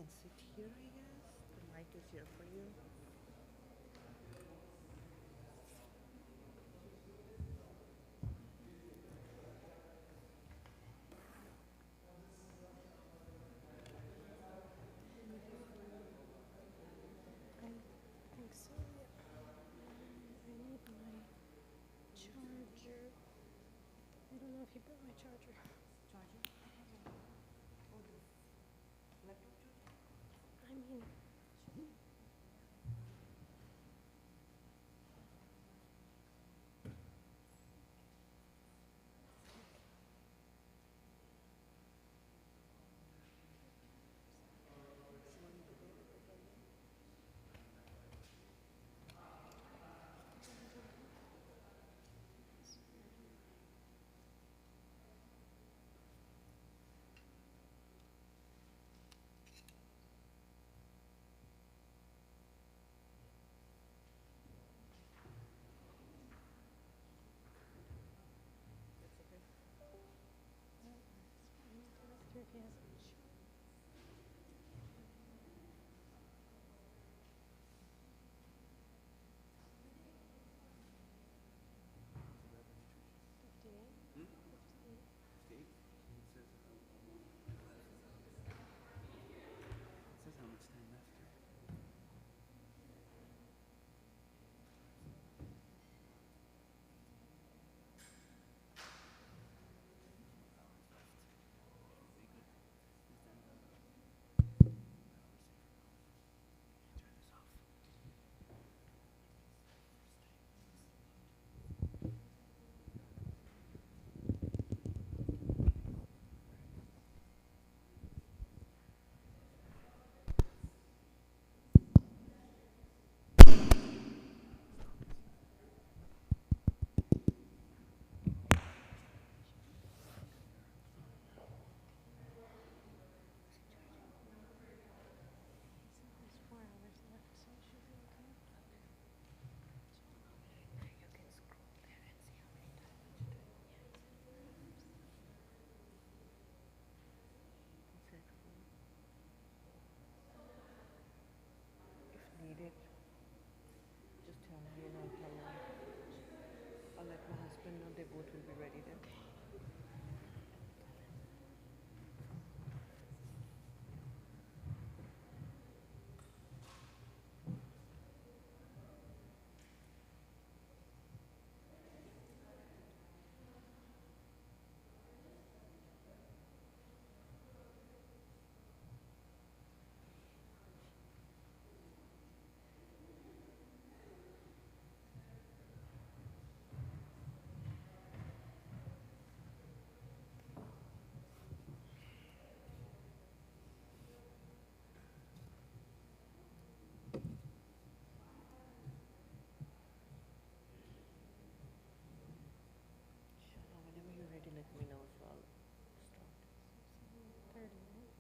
can sit here, I guess. The mic is here for you. I think so, yeah. I need my charger. I don't know if you brought my charger. Charger? Oh, the laptop charger? I mean, That's okay. I'm not sure if he has a charger. Is that the situation? 58. Hmm? 58. 58? It says, it says how much time left here. There's 4 hours left, so it should be okay. You can scroll there and see how many times it did. Check for if needed. Just tell me and I'll tell them. I'll let my husband know. They both will be ready then. Sure, whenever you're ready, let me know so I'll start. 30, right?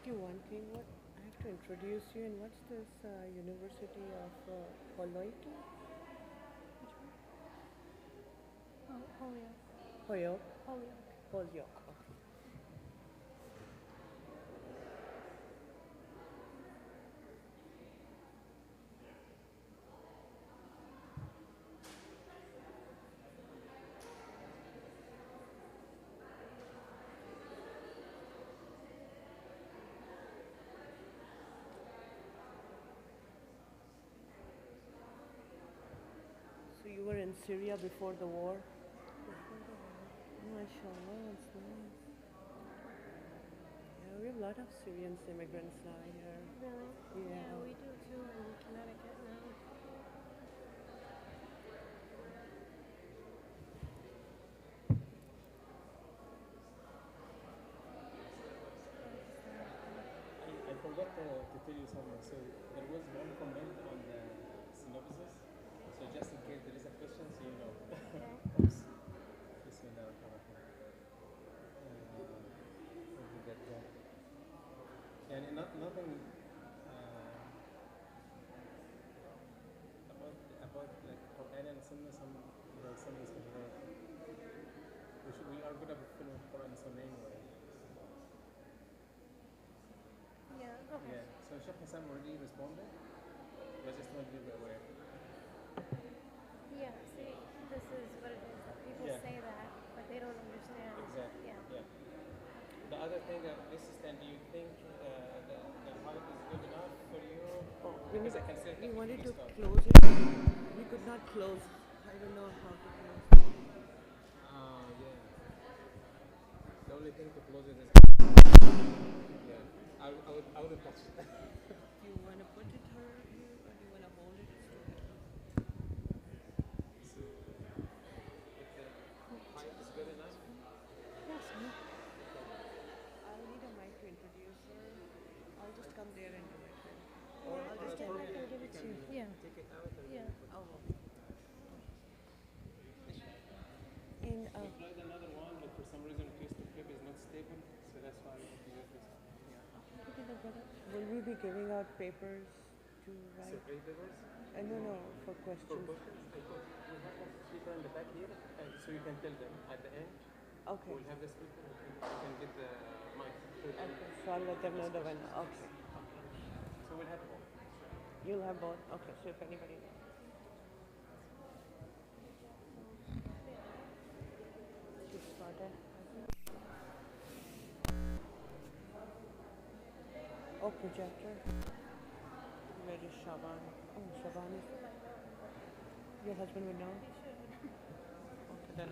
you one thing. What I have to introduce you in what's this University of Holyoke? Which one? Oh, Holyoke. Holyoke. Holyoke. Holyoke. Okay. So you were in Syria before the war? Before the war. MashaAllah, that's nice. Yeah, we have a lot of Syrian immigrants now here. Really? Yeah. We do too in Connecticut now. I forgot to tell you something. So there was one comment on the synopsis. So just in case there is a question, so you know. Okay. Oops. Let me get that. And nothing about like Quran and Sunnah. Some is we are good at filming Quran and Sunnah anyway. Yeah, okay. Yeah. So Sheikh Hassan already responded. I just want you to be aware. Yeah, see, this is what it is. That people Yeah. say that, but they don't understand. Exactly. Yeah. The other thing, assistant, do you think the height is good enough for you? Oh, Because I can see we that wanted to mixed up. close it. We could not close. I don't know how to close it. Yeah. The only thing to close it is. Yeah. I would touch it. Do you want to put it here or do you want to hold it? So, if the height is good enough. Yes, ma'am. I'll need a mic to introduce her. I'll just come there and do it. Or I'll just stand take back it. and give it to you. Yeah. Take it out and Yeah. put it. Oh. In We tried another one, but for some reason the clip is not stable, so that's why we have to use this one. Yeah. will we be giving out papers to write? Separate papers? No, for For questions. questions, we have a speaker in the back here, and so you can tell them at the end. Okay. We'll have the speaker. You can get the mic. Okay. So I'll let them know the when. Okay. So we'll have both. You'll have both. Okay. So if anybody. She started. Oh, projector. Where is Shaban? Oh, Shaban is. Your husband would know? Okay, then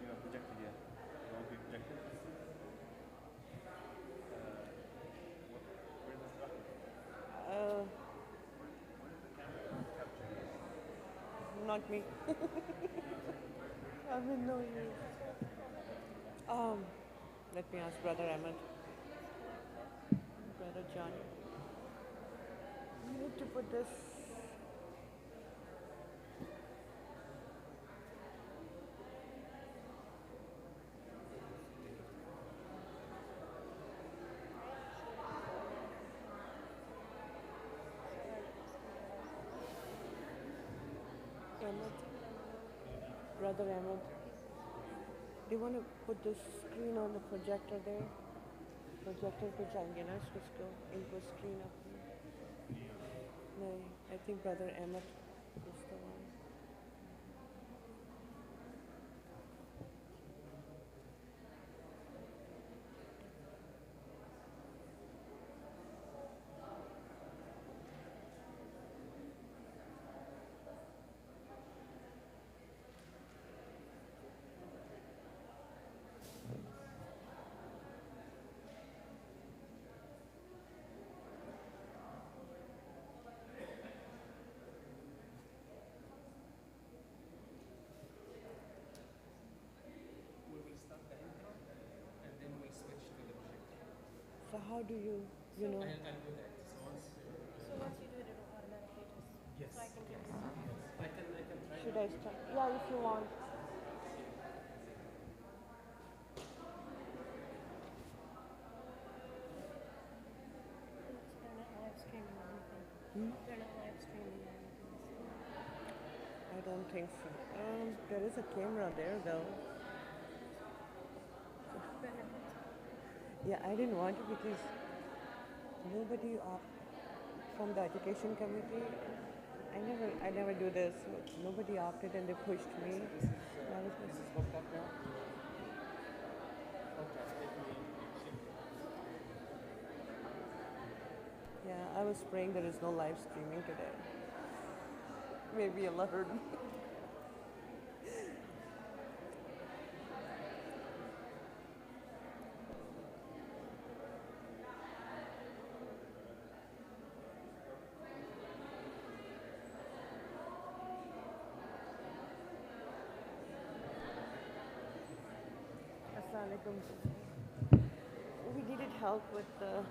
You are projected yet? You won't be projected? Where does that not me. I mean, no use. Let me ask Brother Ahmed. Brother John. You need to put this. Ahmed. Brother Ahmed. Do you want to put this screen on the projector there? Projector पे जाएंगे ना इसको इनको screen up नहीं I think Brother Ahmed is the one. So how do you know? I'll do that. So once So once you do it, it'll automatically just. yes. So I can do it. Should I start? Yeah, if you want. They're not live streaming or anything. Hmm? They're not live streaming or anything. I don't think so. There is a camera there though. Better. Yeah, I didn't want to because nobody from the education committee. I never do this. So nobody opted and they pushed me. That was This my- is hooked up now? Okay, let me check. Yeah, I was praying there is no live streaming today. Maybe Allah heard me. Assalamualaikum. We needed help with the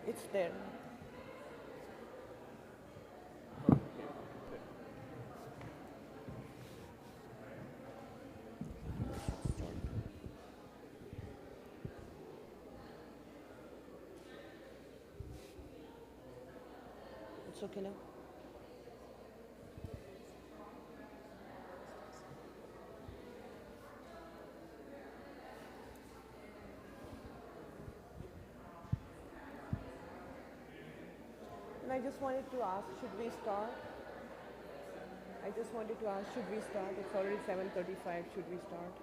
it's there. It's okay now. And I just wanted to ask, should we start? I just wanted to ask, should we start? It's already 7:35. Should we start?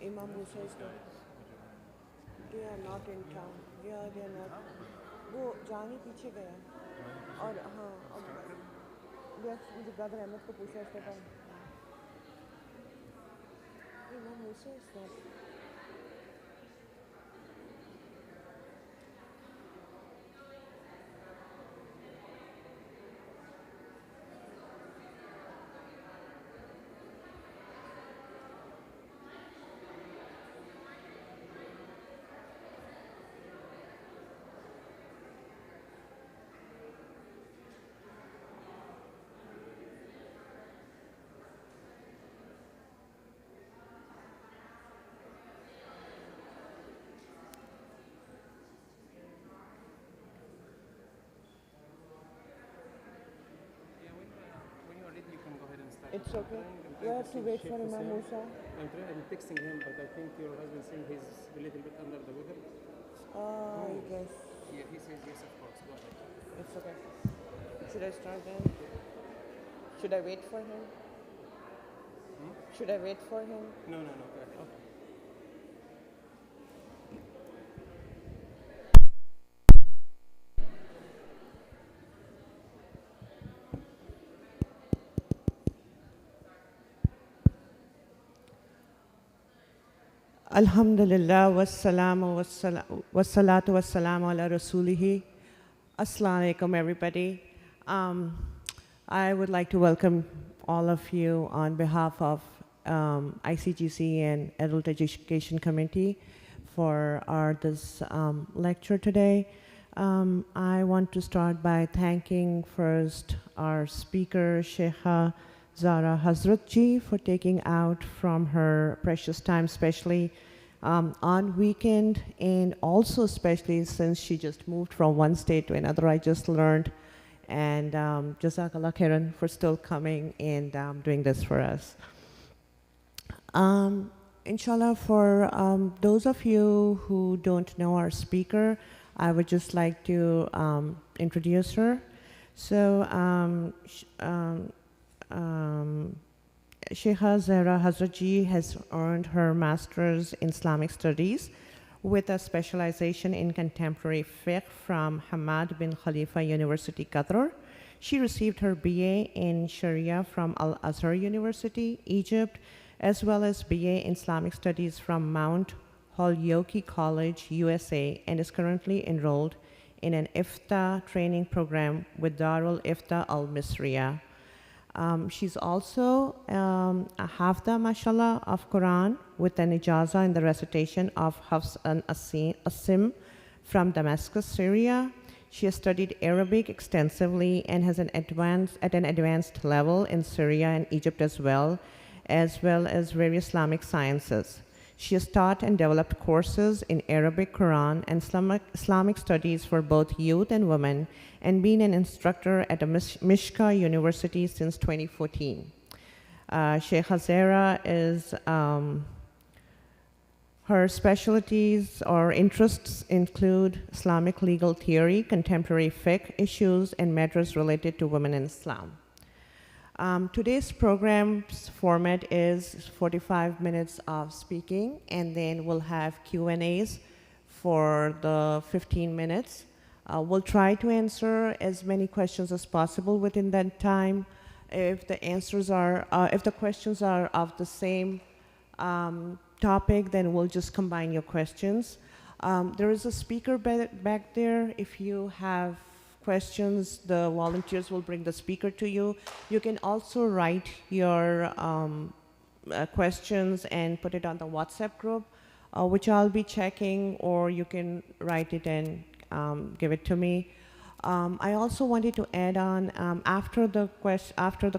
Imam Musa is there. They are not in town. Yeah, they are not. वो जाने पीछे गया और हाँ अब मुझे brother Ahmad को पूछा उसके बाद इमाम मूसा is not. When you're ready, you can go ahead and start. It's okay. I'm You have to wait Sheikh for Imam Hussein. Musa. I'm texting him, but I think your husband saying he's a little bit under the weather. I guess Yeah, he says yes, of course. Go ahead. it's okay. Should I start then? Should I wait for him? Should I wait for him? No, go ahead. Okay. Alhamdulillah wassalatu wassalamu ala rasulihi. Assalamu alaikum everybody. I would like to welcome all of you on behalf of ICGC and Adult Education Committee for this lecture today. I want to start by thanking first our speaker, Sheikha Zahra Hazratji, for taking out from her precious time, especially on weekend, and also especially since she just moved from one state to another. I just learned, and Jazakallah khairan for still coming and doing this for us. Inshallah, for those of you who don't know our speaker, I would just like to introduce her. So, Sheikha Zahra Hazratji has earned her Master's in Islamic Studies with a specialization in contemporary fiqh from Hamad bin Khalifa University, Qatar. She received her BA in Sharia from Al-Azhar University, Egypt, as well as BA in Islamic Studies from Mount Holyoke College, USA, and is currently enrolled in an IFTA training program with Darul Ifta Al-Misriya. She's also a hafda, mashallah, of Quran with an ijaza in the recitation of Hafs and Asim from Damascus, Syria. She has studied Arabic extensively and has an advanced level in Syria and Egypt as well as various Islamic sciences. She has taught and developed courses in Arabic, Quran, and Islamic studies for both youth and women, and been an instructor at Mishka University since 2014. Sheikh Zahra is, her specialties or interests include Islamic legal theory, contemporary fiqh issues, and matters related to women in Islam. Today's program's format is 45 minutes of speaking, and then we'll have Q&As for the 15 minutes. We'll try to answer as many questions as possible within that time. If the questions are of the same topic, then we'll just combine your questions. There is a speaker back there. If you have questions, the volunteers will bring the speaker to you. You can also write your questions and put it on the WhatsApp group, which I'll be checking, or you can write it and give it to me. I also wanted to add on, after the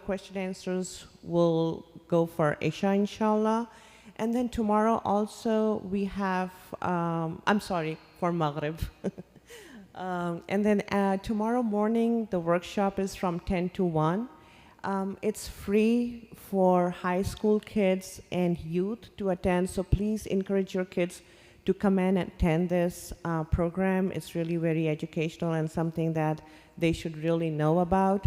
question answers, we'll go for Isha, inshallah. And then tomorrow also we have, for Maghrib. And then tomorrow morning, the workshop is from 10 to 1. It's free for high school kids and youth to attend, so please encourage your kids to come in and attend this program. It's really very educational and something that they should really know about.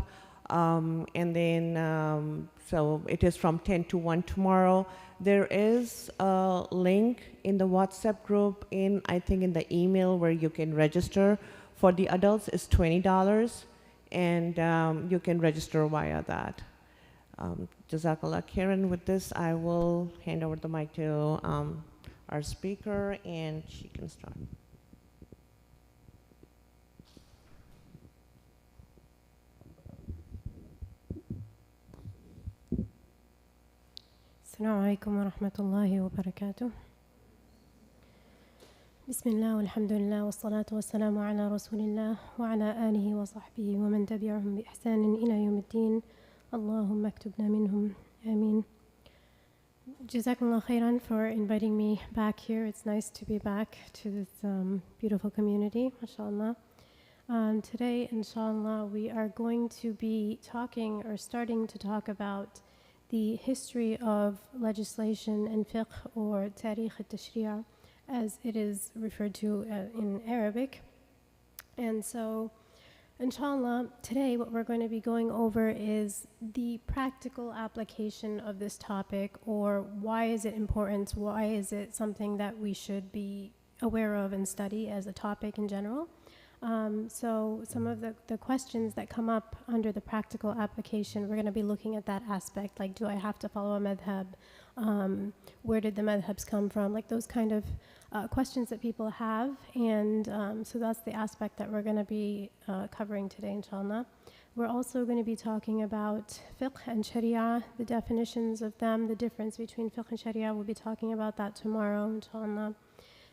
And then, so it is from 10 to 1 tomorrow. There is a link in the WhatsApp group, I think in the email, where you can register. For the adults, it's $20, and you can register via that. Jazakallah khairan. With this, I will hand over the mic to our speaker, and she can start. Assalamu alaikum wa rahmatullahi wa barakatuh. Bismillah walhamdulillah wassalatu wassalamu ala rasulillah wa ala alihi wa sahbihi wa man tabi'ahum bi ihsanin ila yawmiddin. Allahumma aktubna minhum. Ameen. Jazakallah khairan for inviting me back here. It's nice to be back to this beautiful community, mashallah. Today, inshallah, we are going to be starting to talk about the history of legislation and fiqh, or tarikh al-tashri'a, as it is referred to in Arabic. And so, inshallah, today what we're going to be going over is the practical application of this topic, or why is it important, why is it something that we should be aware of and study as a topic in general. So some of the questions that come up under the practical application, we're going to be looking at that aspect, like do I have to follow a madhab? Where did the madhabs come from? Like those kind of questions that people have, and so that's the aspect that we're going to be covering today, inshallah. We're also going to be talking about fiqh and sharia, the definitions of them, the difference between fiqh and sharia. We'll be talking about that tomorrow, inshallah.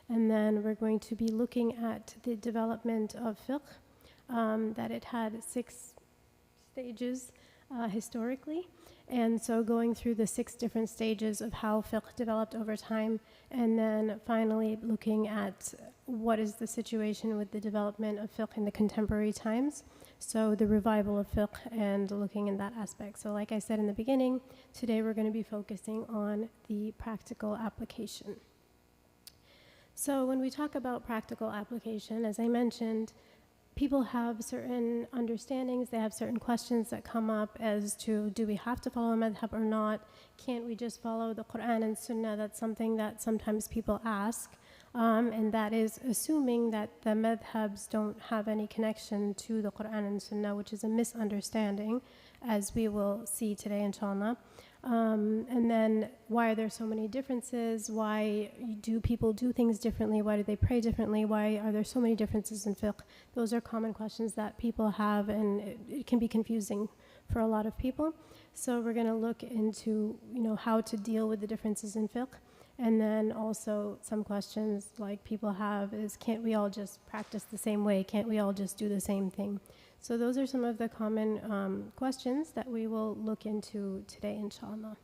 And then we're going to be looking at the development of fiqh, that it had 6 stages historically. And so going through the 6 different stages of how fiqh developed over time, and then finally looking at what is the situation with the development of fiqh in the contemporary times. So the revival of fiqh and looking in that aspect. So like I said in the beginning, today we're going to be focusing on the practical application. So when we talk about practical application, as I mentioned, people have certain understandings, they have certain questions that come up as to, do we have to follow a madhab or not? Can't we just follow the Quran and Sunnah? That's something that sometimes people ask, and that is assuming that the madhabs don't have any connection to the Quran and Sunnah, which is a misunderstanding, as we will see today, inshallah. And then, why are there so many differences? Why do people do things differently? Why do they pray differently? Why are there so many differences in fiqh? Those are common questions that people have, and it can be confusing for a lot of people. So we're going to look into, how to deal with the differences in fiqh. And then also some questions like people have is, can't we all just practice the same way? Can't we all just do the same thing? So those are some of the common questions that we will look into today, inshallah.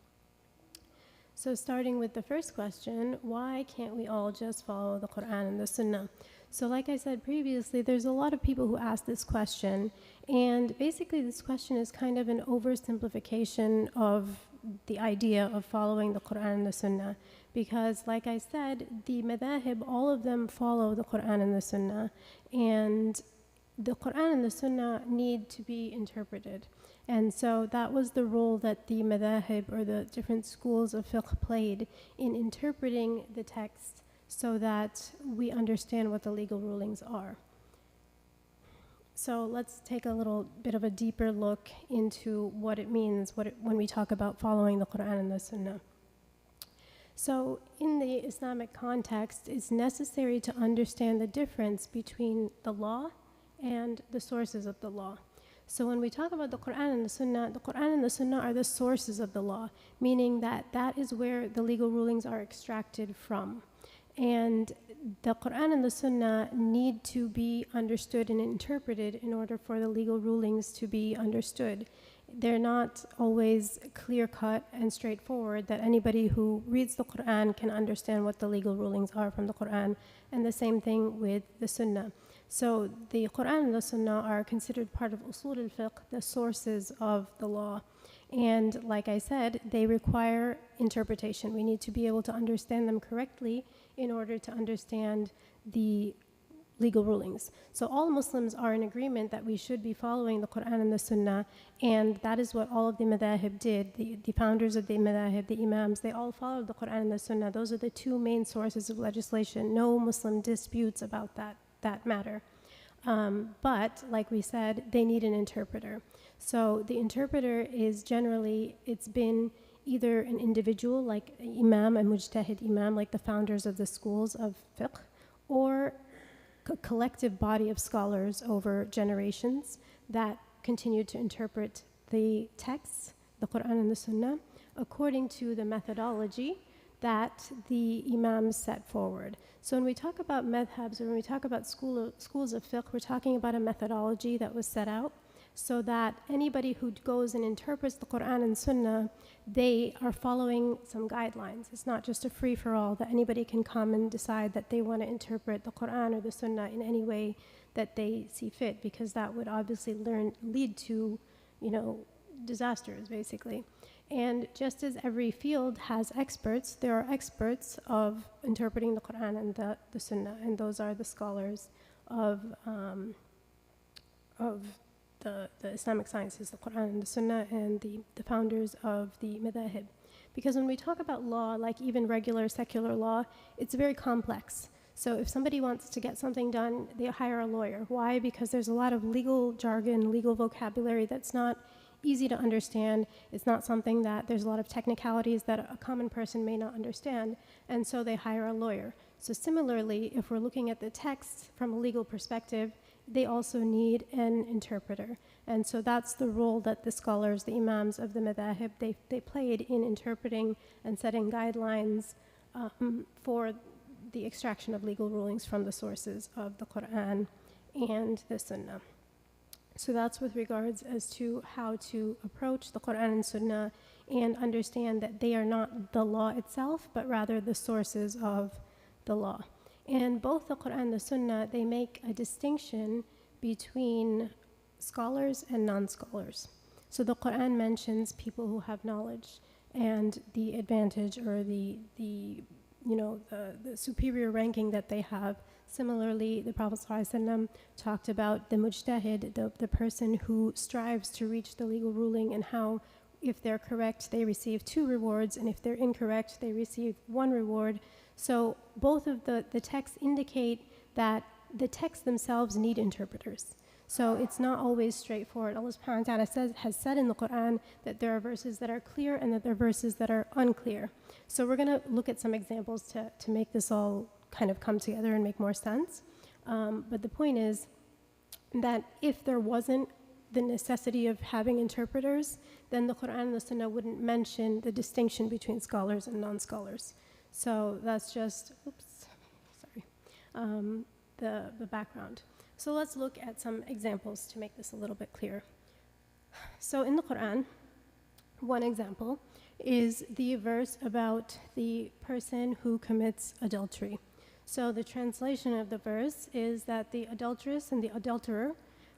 So starting with the first question, why can't we all just follow the Quran and the Sunnah? So like I said previously, there's a lot of people who ask this question, and basically this question is kind of an oversimplification of the idea of following the Quran and the Sunnah. Because like I said, the madhahib, all of them follow the Quran and the Sunnah, and the Quran and the Sunnah need to be interpreted. And so that was the role that the madhahib, or the different schools of fiqh, played in interpreting the text so that we understand what the legal rulings are. So let's take a little bit of a deeper look into what it means when we talk about following the Quran and the Sunnah. So in the Islamic context, it's necessary to understand the difference between the law and the sources of the law. So when we talk about the Quran and the Sunnah are the sources of the law, meaning that that is where the legal rulings are extracted from. And the Quran and the Sunnah need to be understood and interpreted in order for the legal rulings to be understood. They're not always clear-cut and straightforward that anybody who reads the Quran can understand what the legal rulings are from the Quran, and the same thing with the Sunnah. So the Quran and the Sunnah are considered part of usul al-fiqh, the sources of the law. And like I said, they require interpretation. We need to be able to understand them correctly in order to understand the legal rulings. So all Muslims are in agreement that we should be following the Quran and the Sunnah, and that is what all of the madhahib did. The founders of the madhahib, the imams, they all followed the Quran and the Sunnah. Those are the two main sources of legislation. No Muslim disputes about that matter. But like we said, they need an interpreter. So the interpreter is generally, it's been either an individual like imam, a mujtahid imam, like the founders of the schools of fiqh, or a collective body of scholars over generations that continue to interpret the texts, the Quran and the Sunnah, according to the methodology that the imams set forward. So when we talk about madhabs, or when we talk about schools of fiqh, we're talking about a methodology that was set out so that anybody who goes and interprets the Quran and Sunnah, they are following some guidelines. It's not just a free-for-all that anybody can come and decide that they want to interpret the Quran or the Sunnah in any way that they see fit, because that would obviously lead to, disasters, basically. And just as every field has experts, there are experts of interpreting the Quran and the Sunnah, and those are the scholars of the Islamic sciences, the Quran and the Sunnah, and the founders of the madhahib. Because when we talk about law, like even regular secular law, it's very complex. So if somebody wants to get something done, they hire a lawyer. Why? Because there's a lot of legal jargon, legal vocabulary that's not easy to understand. It's not something that there's a lot of technicalities that a common person may not understand, and so they hire a lawyer. So similarly, if we're looking at the text from a legal perspective, they also need an interpreter. And so that's the role that the scholars, the imams of the madhahib, they played in interpreting and setting guidelines for the extraction of legal rulings from the sources of the Quran and the Sunnah. So that's with regards as to how to approach the Quran and Sunnah and understand that they are not the law itself, but rather the sources of the law. And both the Quran and the Sunnah, they make a distinction between scholars and non-scholars. So the Quran mentions people who have knowledge and the advantage or the superior ranking that they have. Similarly, the Prophet ﷺ talked about the mujtahid, the person who strives to reach the legal ruling, and how if they're correct, they receive 2 rewards, and if they're incorrect, they receive 1 reward. So both of the texts indicate that the texts themselves need interpreters. So it's not always straightforward. Allah subhanahu wa ta'ala has said in the Quran that there are verses that are clear and that there are verses that are unclear. So we're going to look at some examples to make this all kind of come together and make more sense. But the point is that if there wasn't the necessity of having interpreters, then the Quran and the Sunnah wouldn't mention the distinction between scholars and non-scholars. So that's just, the background. So let's look at some examples to make this a little bit clearer. So in the Quran, one example is the verse about the person who commits adultery. So the translation of the verse is that the adulteress and the adulterer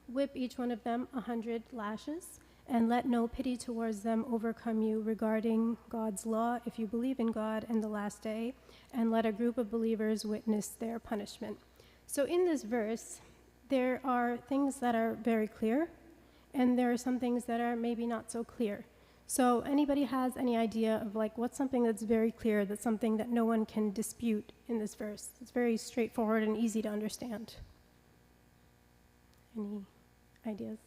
whip each one of them 100 lashes, and let no pity towards them overcome you regarding God's law if you believe in God and the last day, and let a group of believers witness their punishment. So in this verse, there are things that are very clear, and there are some things that are maybe not so clear. So anybody has any idea of like what's something that's very clear, that's something that no one can dispute in this verse? It's very straightforward and easy to understand. Any ideas?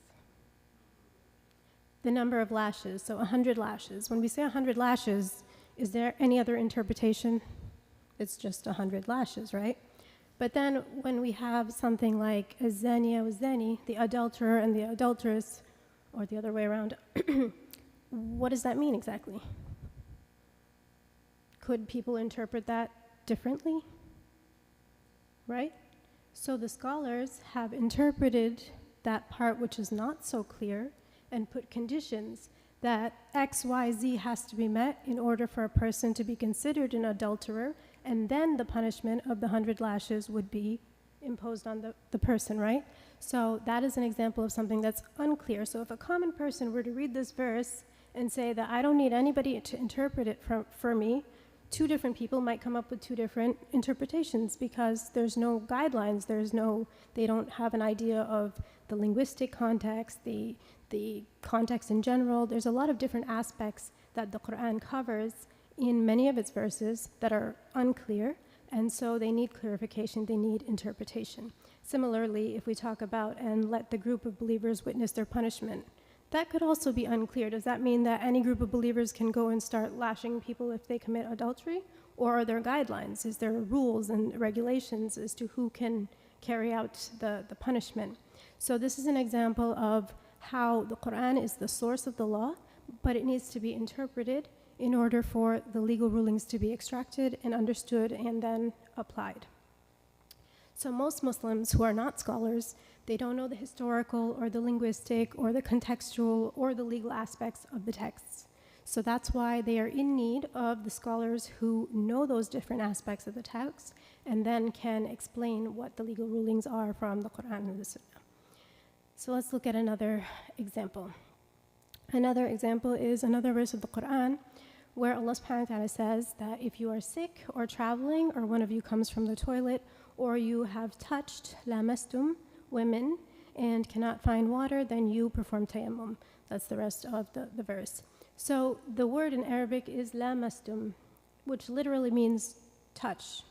The number of lashes, so 100 lashes. When we say 100 lashes, is there any other interpretation? It's just 100 lashes, right? But then when we have something like a zania wa zani, the adulterer and the adulteress, or the other way around, what does that mean exactly? Could people interpret that differently? Right? So the scholars have interpreted that part which is not so clear and put conditions that X, Y, Z has to be met in order for a person to be considered an adulterer, and then the punishment of the 100 lashes would be imposed on the person, right? So that is an example of something that's unclear. So if a common person were to read this verse and say that I don't need anybody to interpret it for me, two different people might come up with two different interpretations because there's no guidelines, they don't have an idea of the linguistic context, the context in general. There's a lot of different aspects that the Quran covers in many of its verses that are unclear, and so they need clarification, they need interpretation. Similarly, if we talk about and let the group of believers witness their punishment, that could also be unclear. Does that mean that any group of believers can go and start lashing people if they commit adultery? Or are there guidelines? Is there rules and regulations as to who can carry out the punishment? So this is an example of how the Quran is the source of the law, but it needs to be interpreted in order for the legal rulings to be extracted and understood and then applied. So most Muslims who are not scholars, they don't know the historical or the linguistic or the contextual or the legal aspects of the texts. So that's why they are in need of the scholars who know those different aspects of the text and then can explain what the legal rulings are from the Quran and the Sunnah. So let's look at another example. Another example is another verse of the Quran where Allah subhanahu wa ta'ala says that if you are sick or traveling or one of you comes from the toilet or you have touched lamastum, women, and cannot find water, then you perform tayammum. That's the rest of the verse. So the word in Arabic is lamastum, which literally means touch.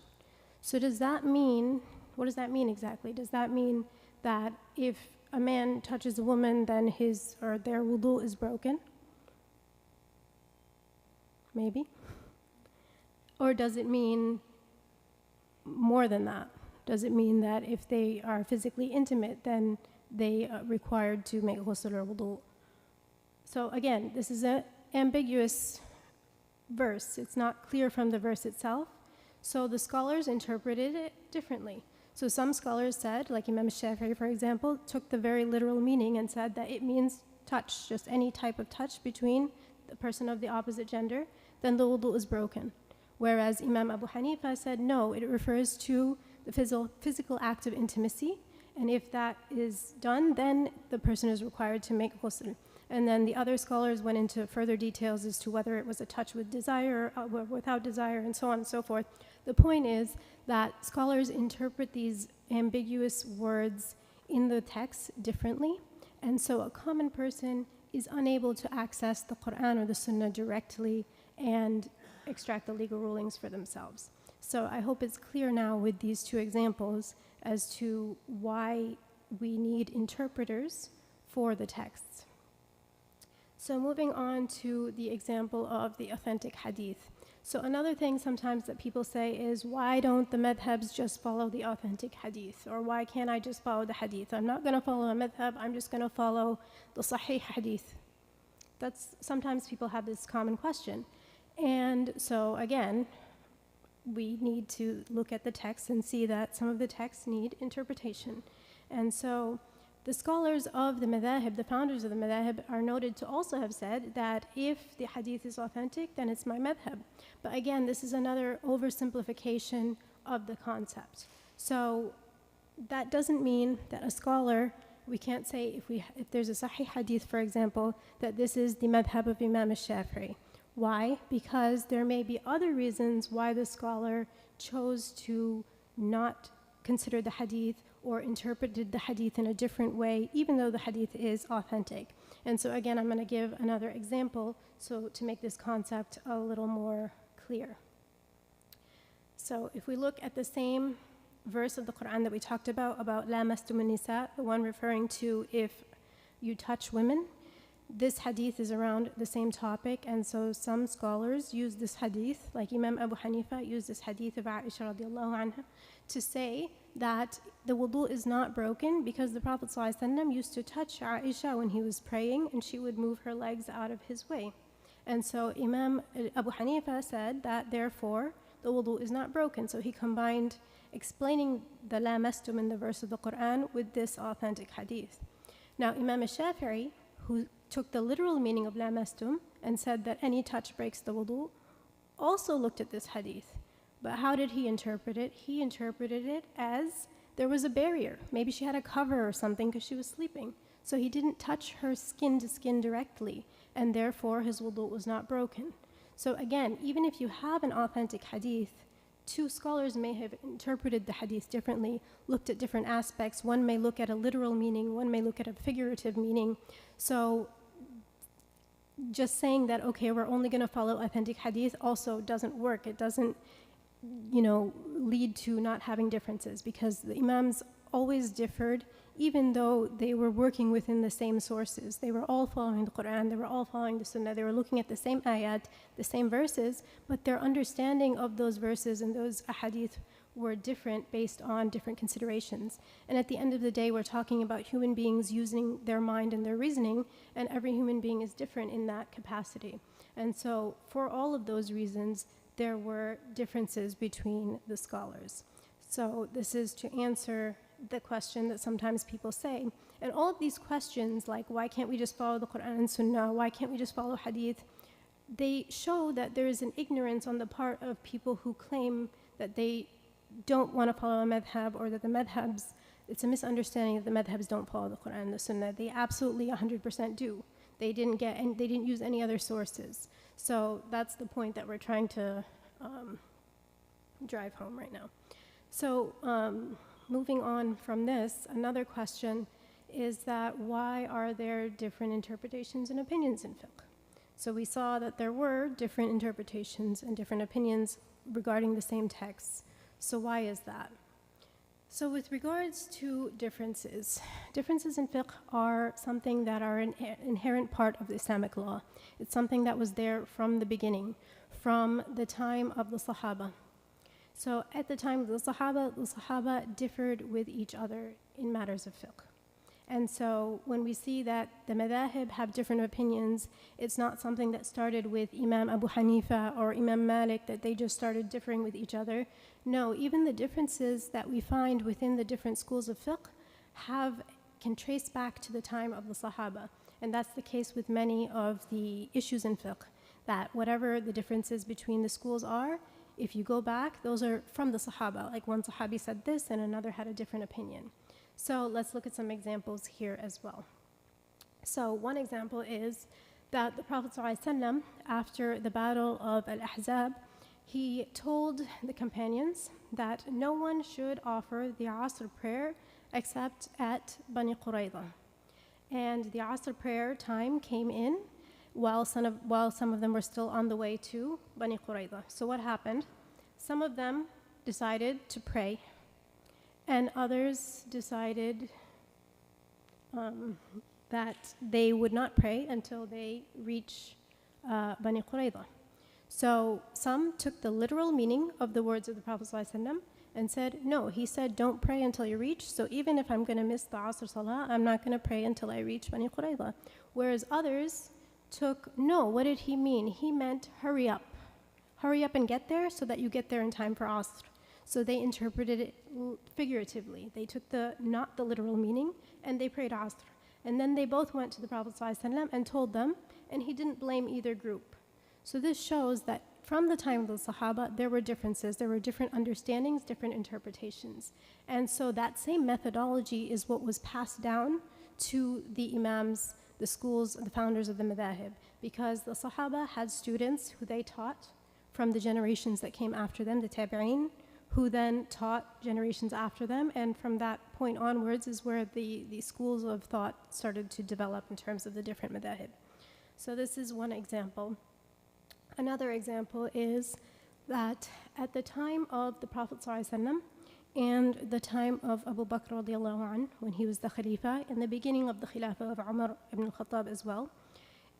So does that mean, what does that mean exactly? Does that mean that if a man touches a woman, then his or their wudu is broken? Maybe. Or does it mean more than that? Does it mean that if they are physically intimate, then they are required to make ghusl or wudu? So again, this is an ambiguous verse. It's not clear from the verse itself. So the scholars interpreted it differently. So some scholars said, like Imam Shafi'i, for example, took the very literal meaning and said that it means touch, just any type of touch between the person of the opposite gender, then the wudu is broken. Whereas Imam Abu Hanifa said, no, it refers to the physical act of intimacy, and if that is done, then the person is required to make ghusl. And then the other scholars went into further details as to whether it was a touch with desire or without desire, and so on and so forth. The point is that scholars interpret these ambiguous words in the text differently, and so a common person is unable to access the Quran or the Sunnah directly and extract the legal rulings for themselves. So I hope it's clear now with these two examples as to why we need interpreters for the texts. So moving on to the example of the authentic hadith. So another thing sometimes that people say is, why don't the madhabs just follow the authentic hadith? Or why can't I just follow the hadith? I'm not going to follow a madhab, I'm just going to follow the sahih hadith. That's, sometimes people have this common question. And so again, we need to look at the text and see that some of the texts need interpretation. And so the scholars of the madhahib, the founders of the madhahib, are noted to also have said that if the hadith is authentic, then it's my madhab. But again, this is another oversimplification of the concept. So that doesn't mean that a scholar, we can't say if there's a sahih hadith, for example, that this is the madhab of Imam al-Shafi'i. Why? Because there may be other reasons why the scholar chose to not consider the hadith or interpreted the hadith in a different way, even though the hadith is authentic. And so again, I'm going to give another example so to make this concept a little more clear. So if we look at the same verse of the Quran that we talked about la mastumun nisa, the one referring to if you touch women, this hadith is around the same topic, and so some scholars use this hadith, like Imam Abu Hanifa used this hadith of Aisha radiallahu anha, to say that the wudu is not broken because the Prophet ﷺ used to touch Aisha when he was praying, and she would move her legs out of his way. And so Imam Abu Hanifa said that therefore the wudu is not broken. So he combined explaining the la mastum in the verse of the Quran with this authentic hadith. Now Imam al-Shafi'i, who took the literal meaning of la mastum and said that any touch breaks the wudu, also looked at this hadith. But how did he interpret it? He interpreted it as there was a barrier. Maybe she had a cover or something because she was sleeping. So he didn't touch her skin to skin directly, and therefore his wudu was not broken. So again, even if you have an authentic hadith, two scholars may have interpreted the hadith differently, looked at different aspects. One may look at a literal meaning, one may look at a figurative meaning. So just saying that, okay, we're only going to follow authentic hadith also doesn't work. It doesn't, lead to not having differences, because the imams always differed, even though they were working within the same sources. They were all following the Quran, they were all following the Sunnah, they were looking at the same ayat, the same verses, but their understanding of those verses and those ahadith were different based on different considerations. And at the end of the day, we're talking about human beings using their mind and their reasoning, and every human being is different in that capacity. And so for all of those reasons, there were differences between the scholars. So this is to answer the question that sometimes people say. And all of these questions, like why can't we just follow the Quran and Sunnah, why can't we just follow hadith, they show that there is an ignorance on the part of people who claim that they don't want to follow a madhab, or that the madhabs, it's a misunderstanding that the madhabs don't follow the Quran and the Sunnah. They absolutely 100% do. They didn't use any other sources. So that's the point that we're trying to drive home right now. So moving on from this, another question is that why are there different interpretations and opinions in fiqh? So we saw that there were different interpretations and different opinions regarding the same texts. So why is that? So with regards to differences in fiqh are something that are an inherent part of the Islamic law. It's something that was there from the beginning, from the time of the Sahaba. So at the time of the Sahaba differed with each other in matters of fiqh. And so when we see that the madhahib have different opinions, it's not something that started with Imam Abu Hanifa or Imam Malik, that they just started differing with each other. No, even the differences that we find within the different schools of fiqh can trace back to the time of the Sahaba. And that's the case with many of the issues in fiqh, that whatever the differences between the schools are, if you go back, those are from the Sahaba. Like one Sahabi said this and another had a different opinion. So let's look at some examples here as well. So one example is that the Prophet ﷺ, after the battle of Al-Ahzab, he told the companions that no one should offer the Asr prayer except at Bani Qurayza. And the Asr prayer time came in while some of them were still on the way to Bani Qurayza. So what happened? Some of them decided to pray, and others decided that they would not pray until they reach Bani Qurayza. So some took the literal meaning of the words of the Prophet ﷺ and said, no, he said, don't pray until you reach. So even if I'm going to miss the Asr Salah, I'm not going to pray until I reach Bani Qurayza. Whereas others took, no, what did he mean? He meant hurry up. Hurry up and get there so that you get there in time for Asr. So they interpreted it figuratively. They took not the literal meaning and they prayed Asr. And then they both went to the Prophet ﷺ and told them, and he didn't blame either group. So this shows that from the time of the Sahaba, there were differences. There were different understandings, different interpretations. And so that same methodology is what was passed down to the Imams, the schools, the founders of the Madhahib, because the Sahaba had students who they taught from the generations that came after them, the Tabi'een, who then taught generations after them, and from that point onwards is where the schools of thought started to develop in terms of the different Madhahib. So this is one example. Another example is that at the time of the Prophet ﷺ and the time of Abu Bakr radiallahu anh, when he was the Khalifa, in the beginning of the Khilafah of Umar ibn al-Khattab as well,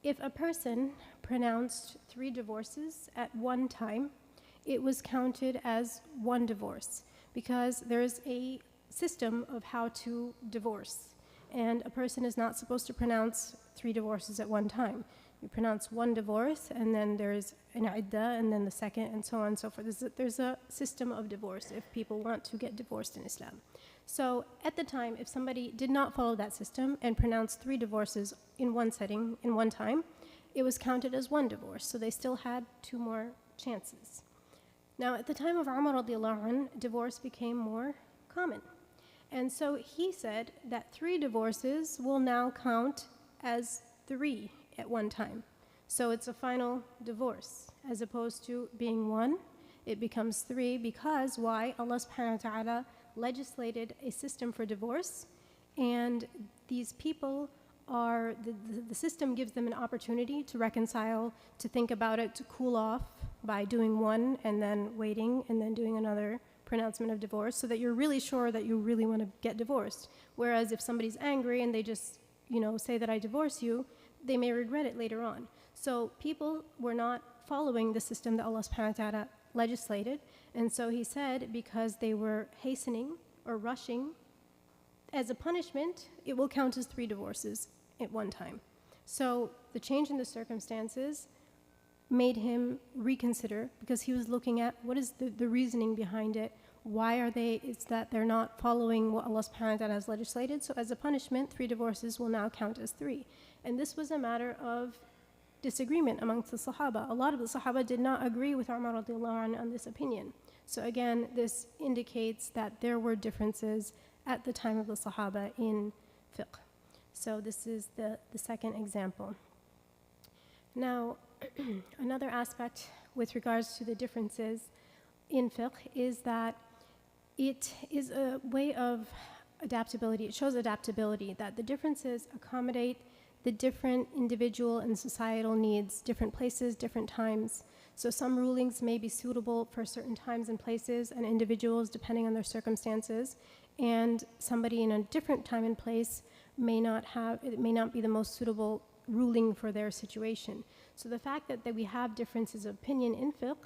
if a person pronounced 3 divorces at one time, it was counted as one divorce because there's a system of how to divorce. And a person is not supposed to pronounce 3 divorces at one time. You pronounce one divorce, and then there's an iddah, and then the second, and so on and so forth. There's a system of divorce if people want to get divorced in Islam. So at the time, if somebody did not follow that system and pronounced 3 divorces in one setting, in one time, it was counted as one divorce. So they still had 2 more chances. Now, at the time of Umar radiallahu anh, divorce became more common. And so he said that 3 divorces will now count as 3 at one time. So it's a final divorce. As opposed to being 1, it becomes 3 because why? Allah subhanahu wa ta'ala legislated a system for divorce, and these people are, the system gives them an opportunity to reconcile, to think about it, to cool off by doing 1 and then waiting and then doing another pronouncement of divorce so that you're really sure that you really want to get divorced. Whereas if somebody's angry and they just, say that I divorce you, they may regret it later on. So people were not following the system that Allah subhanahu wa ta'ala legislated. And so he said because they were hastening or rushing, as a punishment, it will count as 3 divorces at one time. So the change in the circumstances made him reconsider because he was looking at what is the reasoning behind it. Why are they? It's that they're not following what Allah subhanahu wa ta'ala has legislated. So as a punishment, 3 divorces will now count as 3. And this was a matter of disagreement amongst the Sahaba. A lot of the Sahaba did not agree with Umar radiallahu anh on this opinion. So again, this indicates that there were differences at the time of the Sahaba in fiqh. So this is the second example. Now, another aspect with regards to the differences in fiqh is that it is a way of adaptability. It shows adaptability, that the differences accommodate the different individual and societal needs, different places, different times. So some rulings may be suitable for certain times and places and individuals depending on their circumstances, and somebody in a different time and place may not be the most suitable ruling for their situation. So the fact that we have differences of opinion in fiqh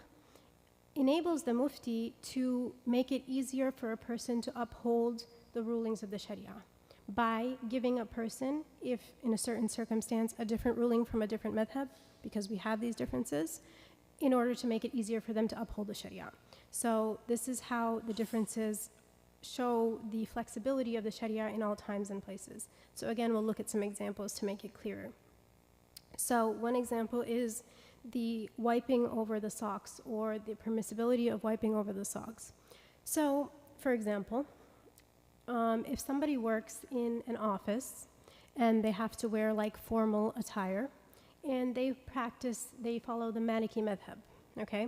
enables the mufti to make it easier for a person to uphold the rulings of the Sharia by giving a person, if in a certain circumstance, a different ruling from a different madhab, because we have these differences, in order to make it easier for them to uphold the Sharia. So this is how the differences show the flexibility of the Sharia in all times and places. So again, we'll look at some examples to make it clearer. So one example is the wiping over the socks, or the permissibility of wiping over the socks. So, for example, if somebody works in an office and they have to wear like formal attire, and they follow the Maliki Meth Hub, okay?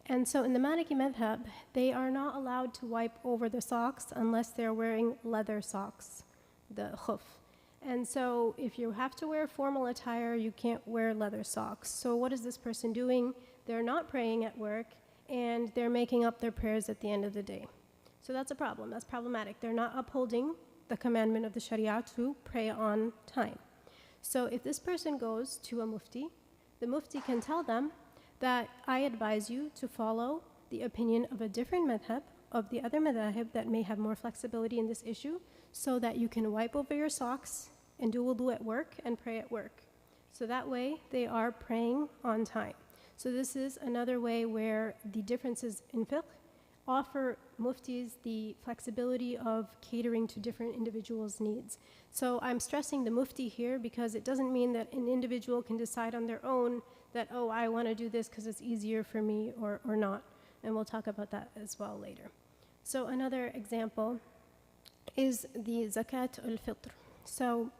And so in the Maliki Meth Hub, they are not allowed to wipe over the socks unless they're wearing leather socks, the khuf. And so if you have to wear formal attire, you can't wear leather socks. So what is this person doing? They're not praying at work, and they're making up their prayers at the end of the day. So that's a problem. That's problematic. They're not upholding the commandment of the Sharia to pray on time. So if this person goes to a mufti, the mufti can tell them that I advise you to follow the opinion of a different madhab, of the other madhahib that may have more flexibility in this issue, so that you can wipe over your socks and do wudu at work and pray at work. So that way they are praying on time. So this is another way where the differences in fiqh offer muftis the flexibility of catering to different individuals' needs. So I'm stressing the mufti here because it doesn't mean that an individual can decide on their own that, oh, I want to do this because it's easier for me or not. And we'll talk about that as well later. So another example is the zakat al-fitr. So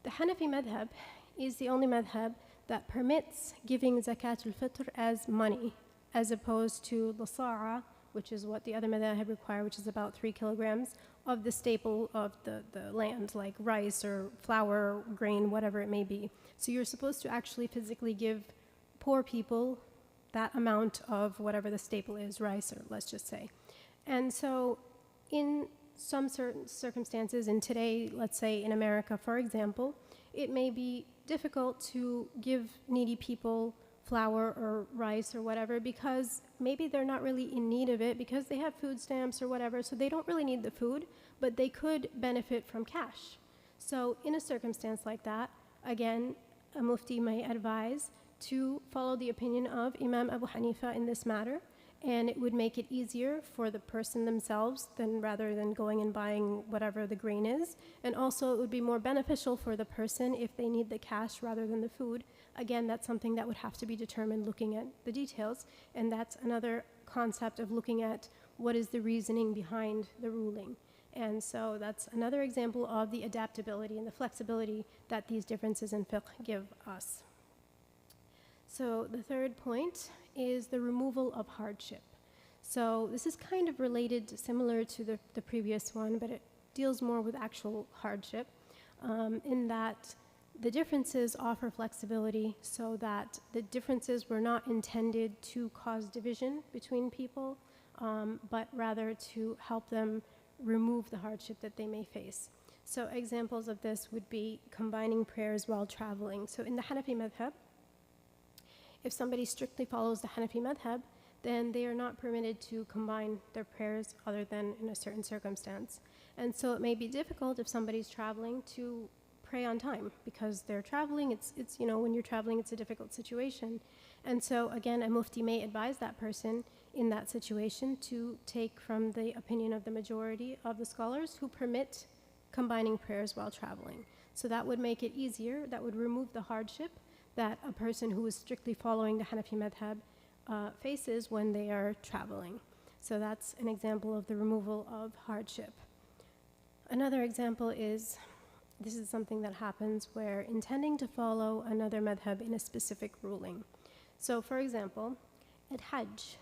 the Hanafi madhab is the only madhab that permits giving zakat al-fitr as money, as opposed to the sa'a, which is what the other madhahib require, which is about 3 kilograms of the staple of the land, like rice or flour, grain, whatever it may be. So you're supposed to actually physically give poor people that amount of whatever the staple is, rice, or let's just say. And so in some certain circumstances, and today, let's say in America, for example, it may be difficult to give needy people flour or rice or whatever because maybe they're not really in need of it because they have food stamps or whatever, so they don't really need the food, but they could benefit from cash. So in a circumstance like that, again, a mufti may advise to follow the opinion of Imam Abu Hanifa in this matter, and it would make it easier for the person themselves rather than going and buying whatever the grain is. And also it would be more beneficial for the person if they need the cash rather than the food. Again, that's something that would have to be determined looking at the details, and that's another concept of looking at what is the reasoning behind the ruling. And so that's another example of the adaptability and the flexibility that these differences in fiqh give us. So the third point is the removal of hardship. So this is kind of related, similar to the previous one, but it deals more with actual hardship, in that the differences offer flexibility so that the differences were not intended to cause division between people, but rather to help them remove the hardship that they may face. So examples of this would be combining prayers while traveling. So in the Hanafi madhab, if somebody strictly follows the Hanafi madhab, then they are not permitted to combine their prayers other than in a certain circumstance. And so it may be difficult if somebody's traveling to pray on time because they're traveling. It's when you're traveling, it's a difficult situation. And so again, a mufti may advise that person in that situation to take from the opinion of the majority of the scholars who permit combining prayers while traveling. So that would make it easier, that would remove the hardship that a person who is strictly following the Hanafi madhab faces when they are traveling. So that's an example of the removal of hardship. Another example is, this is something that happens where intending to follow another madhab in a specific ruling. So for example, at Hajj,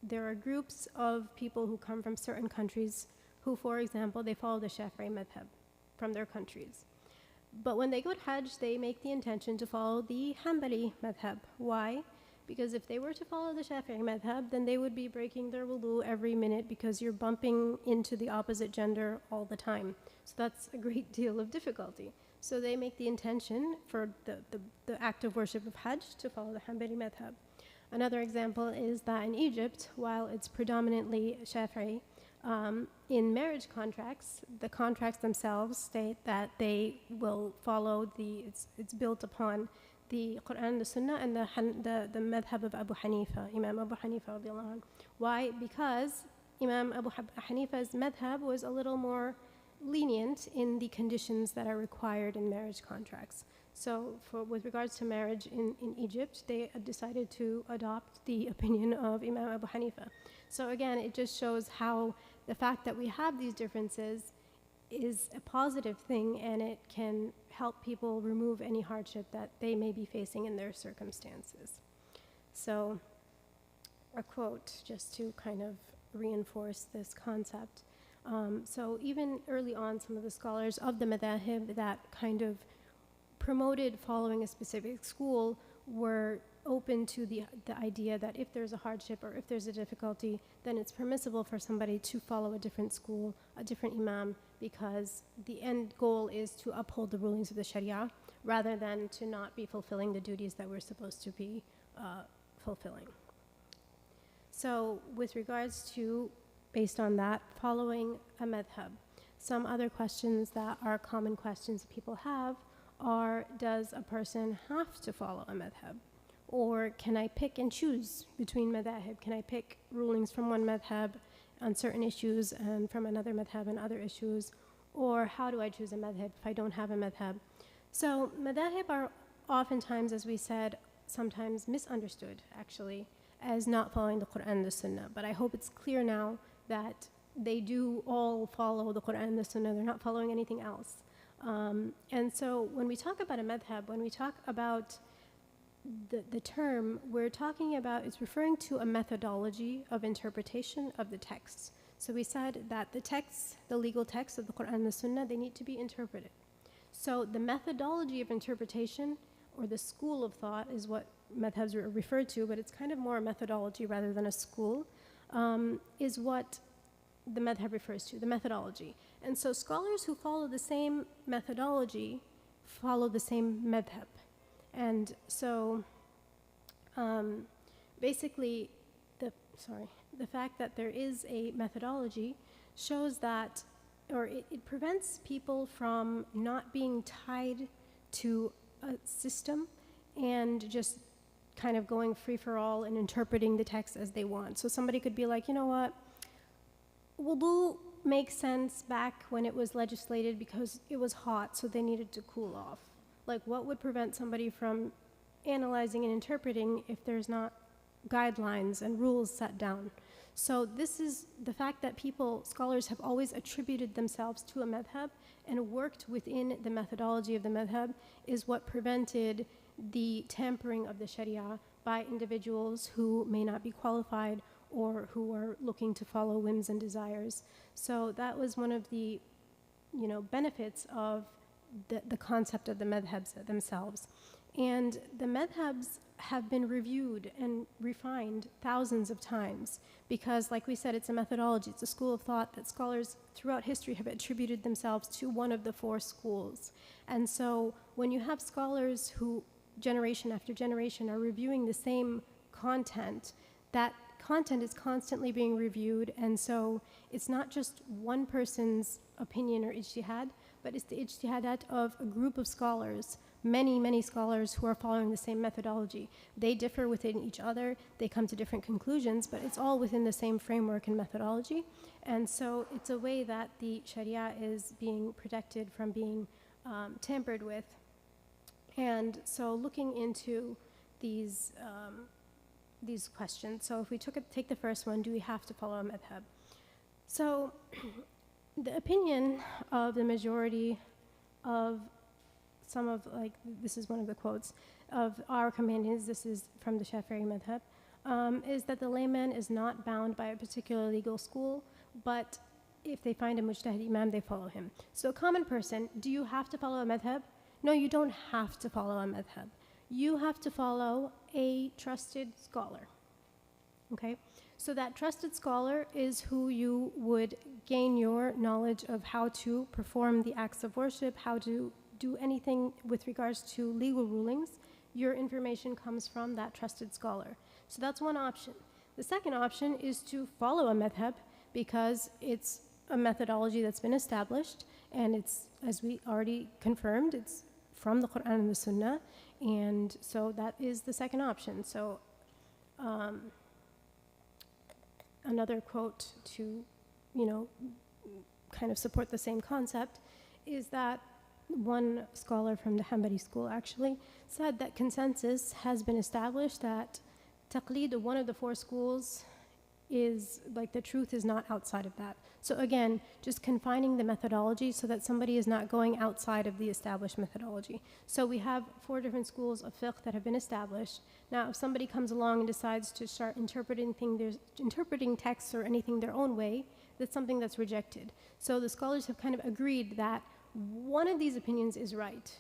there are groups of people who come from certain countries who, for example, they follow the Shafi'i madhab from their countries. But when they go to Hajj, they make the intention to follow the Hanbali madhab. Why? Because if they were to follow the Shafi'i madhab, then they would be breaking their wudu every minute because you're bumping into the opposite gender all the time. So that's a great deal of difficulty. So they make the intention for the act of worship of Hajj to follow the Hanbali madhab. Another example is that in Egypt, while it's predominantly Shafi'i, in marriage contracts, the contracts themselves state that they will follow it's built upon the Quran, the Sunnah, and the madhab of Abu Hanifa, Imam Abu Hanifa radiallahu anh. Why? Because Imam Abu Hanifa's madhab was a little more lenient in the conditions that are required in marriage contracts. So with regards to marriage in Egypt, they decided to adopt the opinion of Imam Abu Hanifa. So again, it just shows how the fact that we have these differences is a positive thing, and it can help people remove any hardship that they may be facing in their circumstances. So a quote just to kind of reinforce this concept. So even early on, some of the scholars of the madhahib that kind of promoted following a specific school were open to the idea that if there's a hardship or if there's a difficulty, then it's permissible for somebody to follow a different school, a different imam, because the end goal is to uphold the rulings of the Sharia rather than to not be fulfilling the duties that we're supposed to be fulfilling. So with regards to, based on that, following a madhab, some other questions that are common questions people have are, does a person have to follow a madhab? Or can I pick and choose between madhab? Can I pick rulings from one madhab on certain issues and from another madhab on other issues? Or how do I choose a madhab if I don't have a madhab? So madhab are oftentimes, as we said, sometimes misunderstood actually as not following the Quran and the Sunnah. But I hope it's clear now that they do all follow the Quran and the Sunnah. They're not following anything else. And so when we talk about a madhab, when we talk about the term, we're talking about, it's referring to a methodology of interpretation of the texts. So we said that the texts, the legal texts of the Quran and the Sunnah, they need to be interpreted. So the methodology of interpretation, or the school of thought, is what madhabs are referred to, but it's kind of more a methodology rather than a school, is what the madhab refers to, the methodology. And so scholars who follow the same methodology follow the same madhab. And so basically the fact that there is a methodology shows that, or it prevents people from not being tied to a system and just kind of going free for all and interpreting the text as they want. So somebody could be like, you know what, wudu makes sense back when it was legislated because it was hot, so they needed to cool off. Like, what would prevent somebody from analyzing and interpreting if there's not guidelines and rules set down? So this is the fact that scholars have always attributed themselves to a madhab and worked within the methodology of the madhab is what prevented the tampering of the Sharia by individuals who may not be qualified or who are looking to follow whims and desires. So that was one of the, benefits of the concept of the madhabs themselves. And the madhabs have been reviewed and refined thousands of times because, like we said, it's a methodology, it's a school of thought that scholars throughout history have attributed themselves to one of the four schools. And so when you have scholars who, generation after generation, are reviewing the same content, that content is constantly being reviewed, and so it's not just one person's opinion or ijtihad, but it's the ijtihadat of a group of scholars, many scholars who are following the same methodology. They differ within each other, they come to different conclusions, but it's all within the same framework and methodology. And so it's a way that the Sharia is being protected from being tampered with. And so looking into these questions, so if we take the first one, do we have to follow a madhab? So the opinion of the majority of some of, this is one of the quotes of our companions, this is from the Shafi'i madhab, is that the layman is not bound by a particular legal school, but if they find a mujtahid imam, they follow him. So a common person, do you have to follow a madhab? No, you don't have to follow a madhab. You have to follow a trusted scholar, okay? So that trusted scholar is who you would gain your knowledge of how to perform the acts of worship, how to do anything with regards to legal rulings. Your information comes from that trusted scholar. So that's one option. The second option is to follow a madhab because it's a methodology that's been established, and it's, as we already confirmed, it's from the Quran and the Sunnah, and so that is the second option. So another quote to, kind of support the same concept is that one scholar from the Hanbali school actually said that consensus has been established that taqlid of one of the four schools is, the truth is not outside of that. So again, just confining the methodology so that somebody is not going outside of the established methodology. So we have four different schools of fiqh that have been established. Now, if somebody comes along and decides to start interpreting texts or anything their own way, that's something that's rejected. So the scholars have kind of agreed that one of these opinions is right.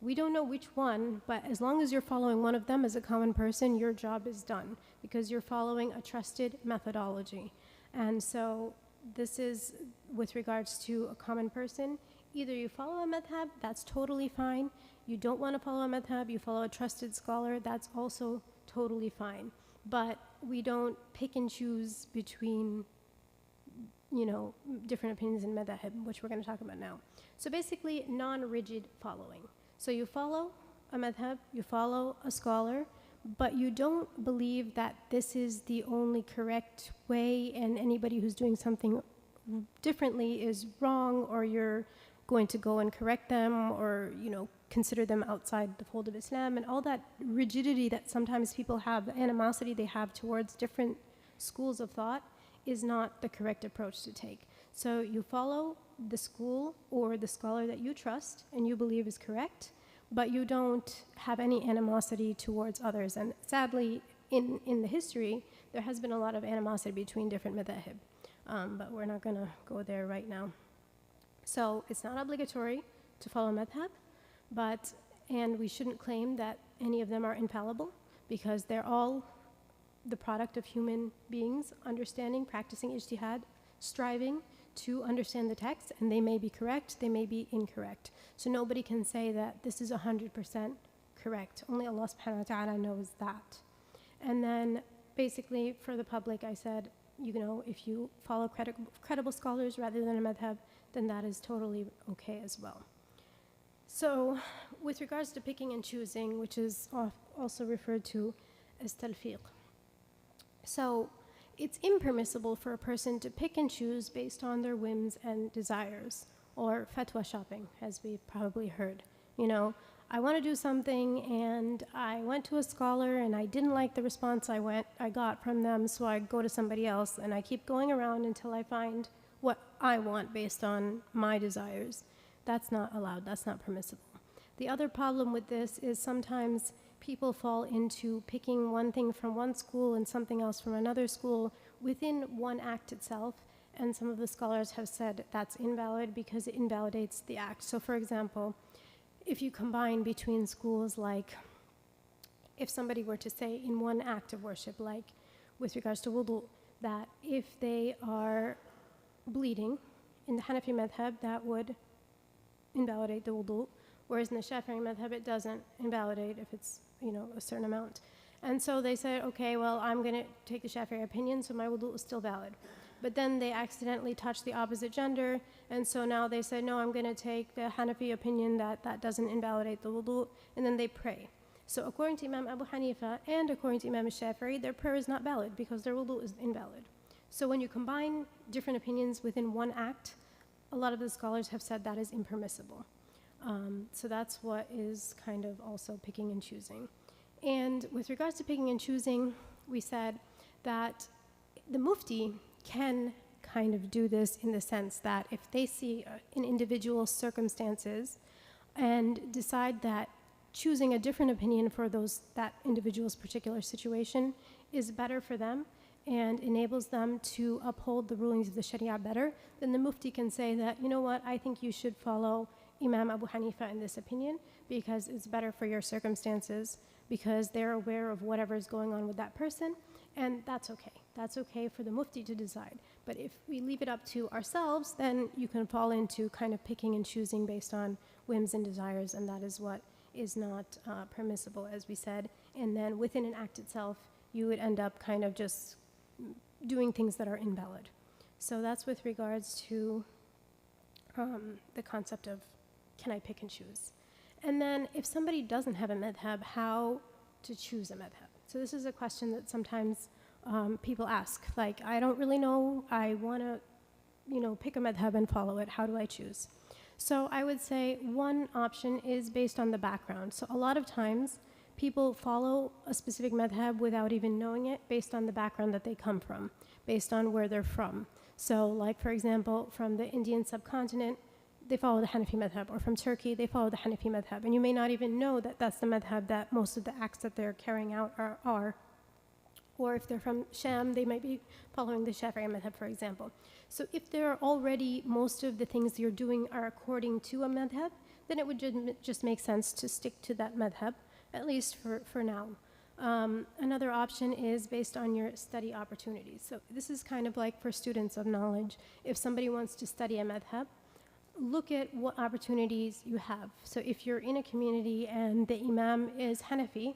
We don't know which one, but as long as you're following one of them as a common person, your job is done because you're following a trusted methodology. And so this is with regards to a common person. Either you follow a madhab, that's totally fine. You don't want to follow a madhab, you follow a trusted scholar, that's also totally fine. But we don't pick and choose between, different opinions in madhab, which we're going to talk about now. So basically, non-rigid following. So you follow a madhab, you follow a scholar, but you don't believe that this is the only correct way and anybody who's doing something differently is wrong, or you're going to go and correct them, or consider them outside the fold of Islam, and all that rigidity that sometimes people have, the animosity they have towards different schools of thought, is not the correct approach to take. So you follow the school or the scholar that you trust and you believe is correct, but you don't have any animosity towards others. And sadly, in the history, there has been a lot of animosity between different madhahib, but we're not going to go there right now. So it's not obligatory to follow madhab, and we shouldn't claim that any of them are infallible, because they're all the product of human beings understanding, practicing ijtihad, striving to understand the text, and they may be correct, they may be incorrect. So nobody can say that this is 100% correct. Only Allah subhanahu wa ta'ala knows that. And then basically for the public, I said, if you follow credible scholars rather than a madhab, then that is totally okay as well. So with regards to picking and choosing, which is also referred to as talfiq. So it's impermissible for a person to pick and choose based on their whims and desires, or fatwa shopping, as we've probably heard. I want to do something and I went to a scholar and I didn't like the response I got from them, so I go to somebody else and I keep going around until I find what I want based on my desires. That's not allowed, that's not permissible. The other problem with this is sometimes people fall into picking one thing from one school and something else from another school within one act itself, and some of the scholars have said that's invalid because it invalidates the act. So for example, if you combine between schools, like if somebody were to say in one act of worship, like with regards to wudu, that if they are bleeding, in the Hanafi madhab, that would invalidate the wudu, whereas in the Shafi'i madhab, it doesn't invalidate if it's, a certain amount. And so they said, okay, well, I'm going to take the Shafi'i opinion, so my wudu is still valid. But then they accidentally touched the opposite gender, and so now they said, no, I'm going to take the Hanafi opinion that doesn't invalidate the wudu, and then they pray. So according to Imam Abu Hanifa and according to Imam Shafi'i, their prayer is not valid because their wudu is invalid. So when you combine different opinions within one act, a lot of the scholars have said that is impermissible. So that's what is kind of also picking and choosing. And with regards to picking and choosing, we said that the mufti can kind of do this in the sense that if they see an individual's circumstances and decide that choosing a different opinion for that individual's particular situation is better for them and enables them to uphold the rulings of the Sharia better, then the mufti can say that, you know what, I think you should follow Imam Abu Hanifa in this opinion because it's better for your circumstances, because they're aware of whatever's going on with that person, and that's okay. That's okay for the mufti to decide. But if we leave it up to ourselves, then you can fall into kind of picking and choosing based on whims and desires, and that is what is not permissible, as we said. And then within an act itself, you would end up kind of just doing things that are invalid. So that's with regards to the concept of can I pick and choose. And then if somebody doesn't have a madhab, how to choose a madhab? So this is a question that sometimes people ask, like, I don't really know, I want to, pick a madhab and follow it, how do I choose? So I would say one option is based on the background. So a lot of times people follow a specific madhab without even knowing it based on the background that they come from, based on where they're from. So like, for example, from the Indian subcontinent, they follow the Hanafi madhab, or from Turkey, they follow the Hanafi madhab. And you may not even know that that's the madhab that most of the acts that they're carrying out are. Or if they're from Sham, they might be following the Shafi'i madhab, for example. So if there are already most of the things you're doing are according to a madhab, then it would just make sense to stick to that madhab, at least for now. Another option is based on your study opportunities. So this is kind of like for students of knowledge. If somebody wants to study a madhab, look at what opportunities you have. So if you're in a community and the imam is Hanafi,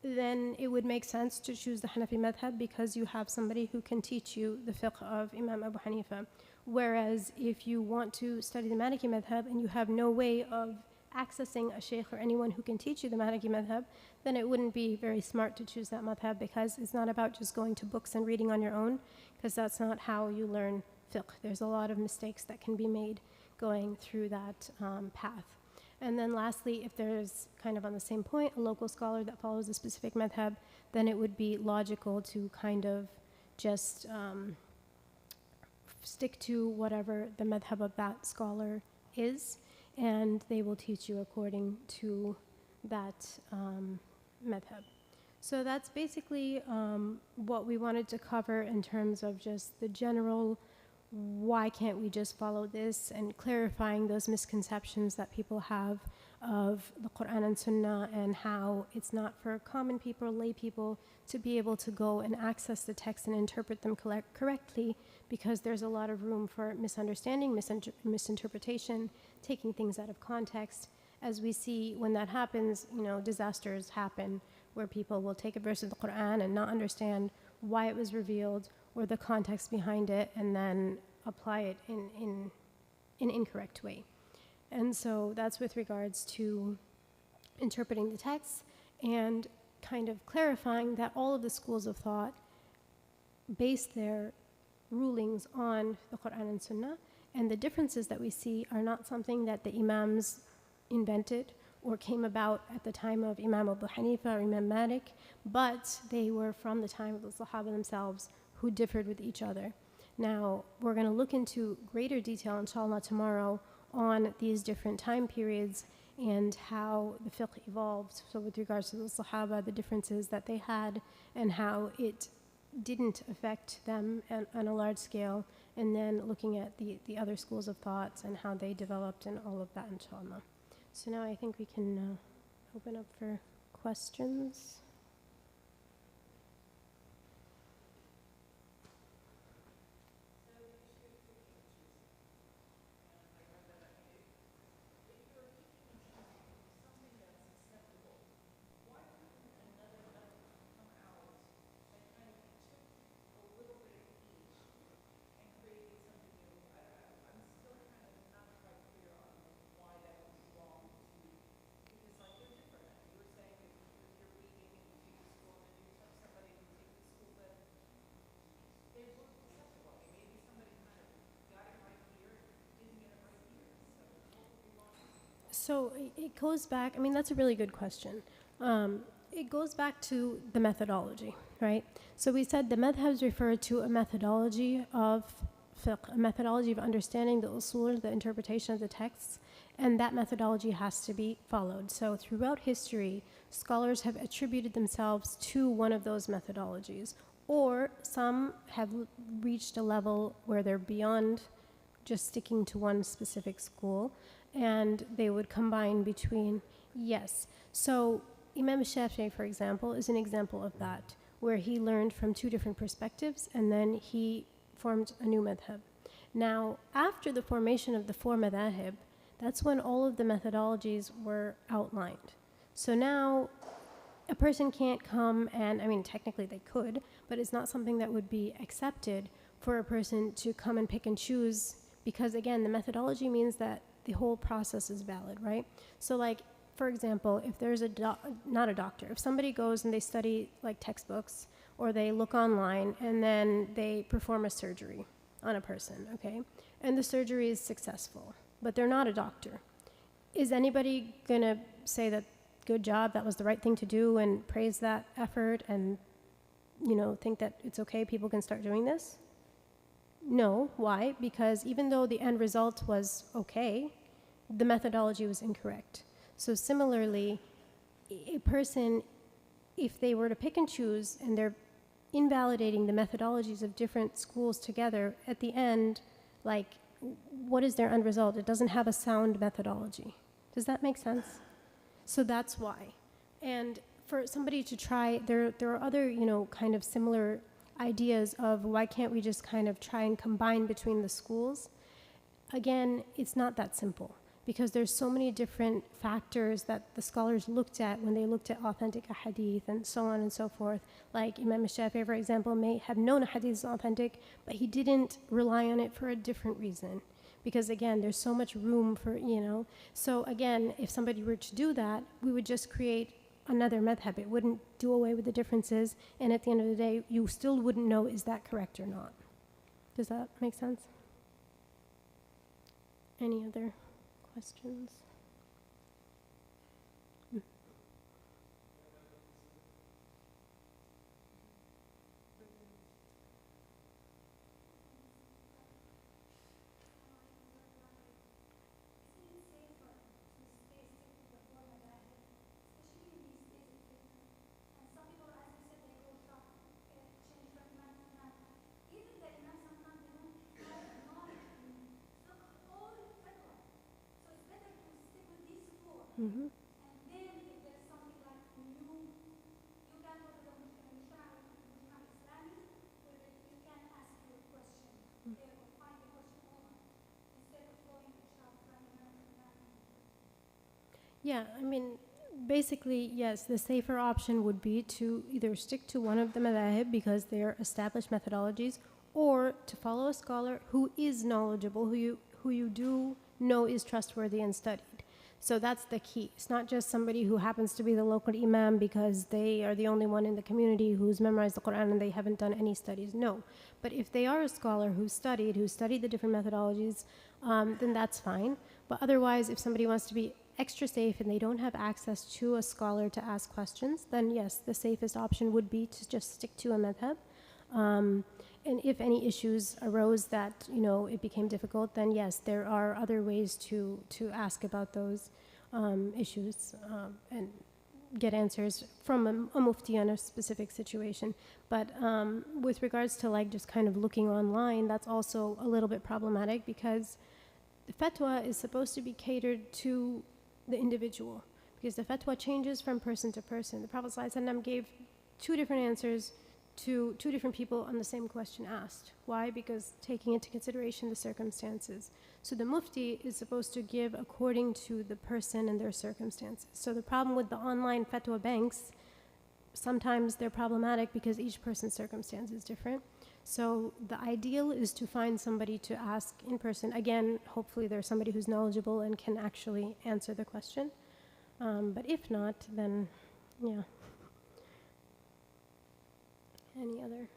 then it would make sense to choose the Hanafi madhab because you have somebody who can teach you the fiqh of Imam Abu Hanifa. Whereas if you want to study the Maliki madhab and you have no way of accessing a sheikh or anyone who can teach you the Maliki madhab, then it wouldn't be very smart to choose that madhab because it's not about just going to books and reading on your own, because that's not how you learn fiqh. There's a lot of mistakes that can be made going through that path. And then lastly, if there's kind of on the same point, a local scholar that follows a specific madhab, then it would be logical to kind of just stick to whatever the madhab of that scholar is, and they will teach you according to that madhab. So that's basically what we wanted to cover in terms of just the general why can't we just follow this, and clarifying those misconceptions that people have of the Quran and Sunnah, and how it's not for common people, lay people, to be able to go and access the text and interpret them correctly, because there's a lot of room for misunderstanding, misinterpretation, taking things out of context. As we see, when that happens, disasters happen where people will take a verse of the Quran and not understand why it was revealed or the context behind it, and then apply it in an incorrect way. And so that's with regards to interpreting the text and kind of clarifying that all of the schools of thought base their rulings on the Quran and Sunnah, and the differences that we see are not something that the Imams invented or came about at the time of Imam Abu Hanifa or Imam Malik, but they were from the time of the Sahaba themselves, who differed with each other. Now, we're going to look into greater detail, inshallah, tomorrow on these different time periods and how the fiqh evolved. So with regards to the Sahaba, the differences that they had and how it didn't affect them on a large scale, and then looking at the other schools of thoughts and how they developed and all of that, inshallah. So now I think we can open up for questions. So it goes back, that's a really good question. It goes back to the methodology, right? So we said the madhabs refer to a methodology of fiqh, a methodology of understanding the usul, the interpretation of the texts, and that methodology has to be followed. So throughout history, scholars have attributed themselves to one of those methodologies, or some have reached a level where they're beyond just sticking to one specific school, and they would combine between, yes. So Imam Shafi'i, for example, is an example of that, where he learned from two different perspectives and then he formed a new madhab. Now, after the formation of the four madhahib, that's when all of the methodologies were outlined. So now a person can't come and, technically they could, but it's not something that would be accepted for a person to come and pick and choose, because again, the methodology means that the whole process is valid, right? So like, for example, if there's not a doctor, if somebody goes and they study like textbooks, or they look online and then they perform a surgery on a person, okay? And the surgery is successful, but they're not a doctor. Is anybody gonna say that, good job, that was the right thing to do, and praise that effort and, think that it's okay, people can start doing this? No. Why? Because even though the end result was okay, the methodology was incorrect. So similarly, a person, if they were to pick and choose and they're invalidating the methodologies of different schools together, at the end, like, what is their end result? It doesn't have a sound methodology. Does that make sense? So that's why. And for somebody to try, there are other, kind of similar ideas of why can't we just kind of try and combine between the schools. Again, it's not that simple because there's so many different factors that the scholars looked at when they looked at authentic ahadith and so on and so forth. Like Imam Shafi'i, for example, may have known a hadith is authentic, but he didn't rely on it for a different reason. Because again, there's so much room for, So again, if somebody were to do that, we would just create another madhab. It wouldn't do away with the differences, and at the end of the day, you still wouldn't know is that correct or not. Does that make sense? Any other questions? Mm-hmm. Yeah, I mean, basically, yes, the safer option would be to either stick to one of the madhahib because they're established methodologies, or to follow a scholar who is knowledgeable, who you do know is trustworthy and studied. So that's the key. It's not just somebody who happens to be the local imam because they are the only one in the community who's memorized the Quran and they haven't done any studies. No. But if they are a scholar who studied the different methodologies, then that's fine. But otherwise, if somebody wants to be extra safe and they don't have access to a scholar to ask questions, then yes, the safest option would be to just stick to a madhab. And if any issues arose that, it became difficult, then yes, there are other ways to ask about those issues and get answers from a mufti on a specific situation. But with regards to just kind of looking online, that's also a little bit problematic because the fatwa is supposed to be catered to the individual because the fatwa changes from person to person. The Prophet ﷺ gave 2 different answers to 2 different people on the same question asked. Why? Because taking into consideration the circumstances. So the mufti is supposed to give according to the person and their circumstances. So the problem with the online fatwa banks, sometimes they're problematic because each person's circumstance is different. So the ideal is to find somebody to ask in person. Again, hopefully there's somebody who's knowledgeable and can actually answer the question. But if not, then yeah. Any other questions?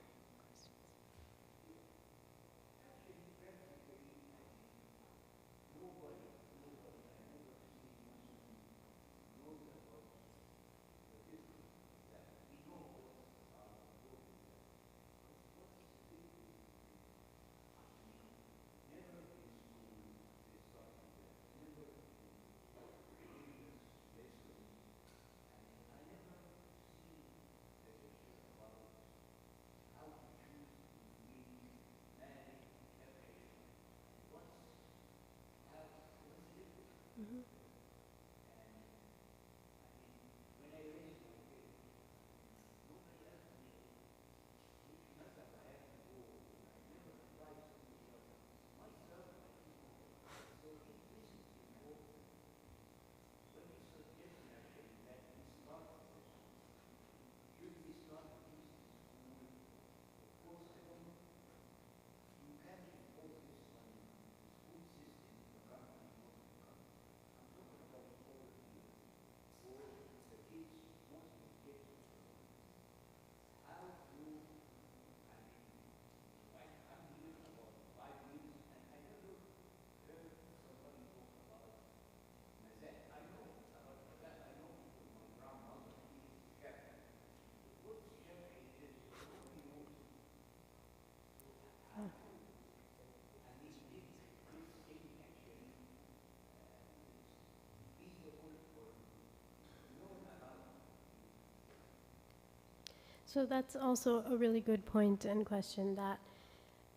So that's also a really good point and question, that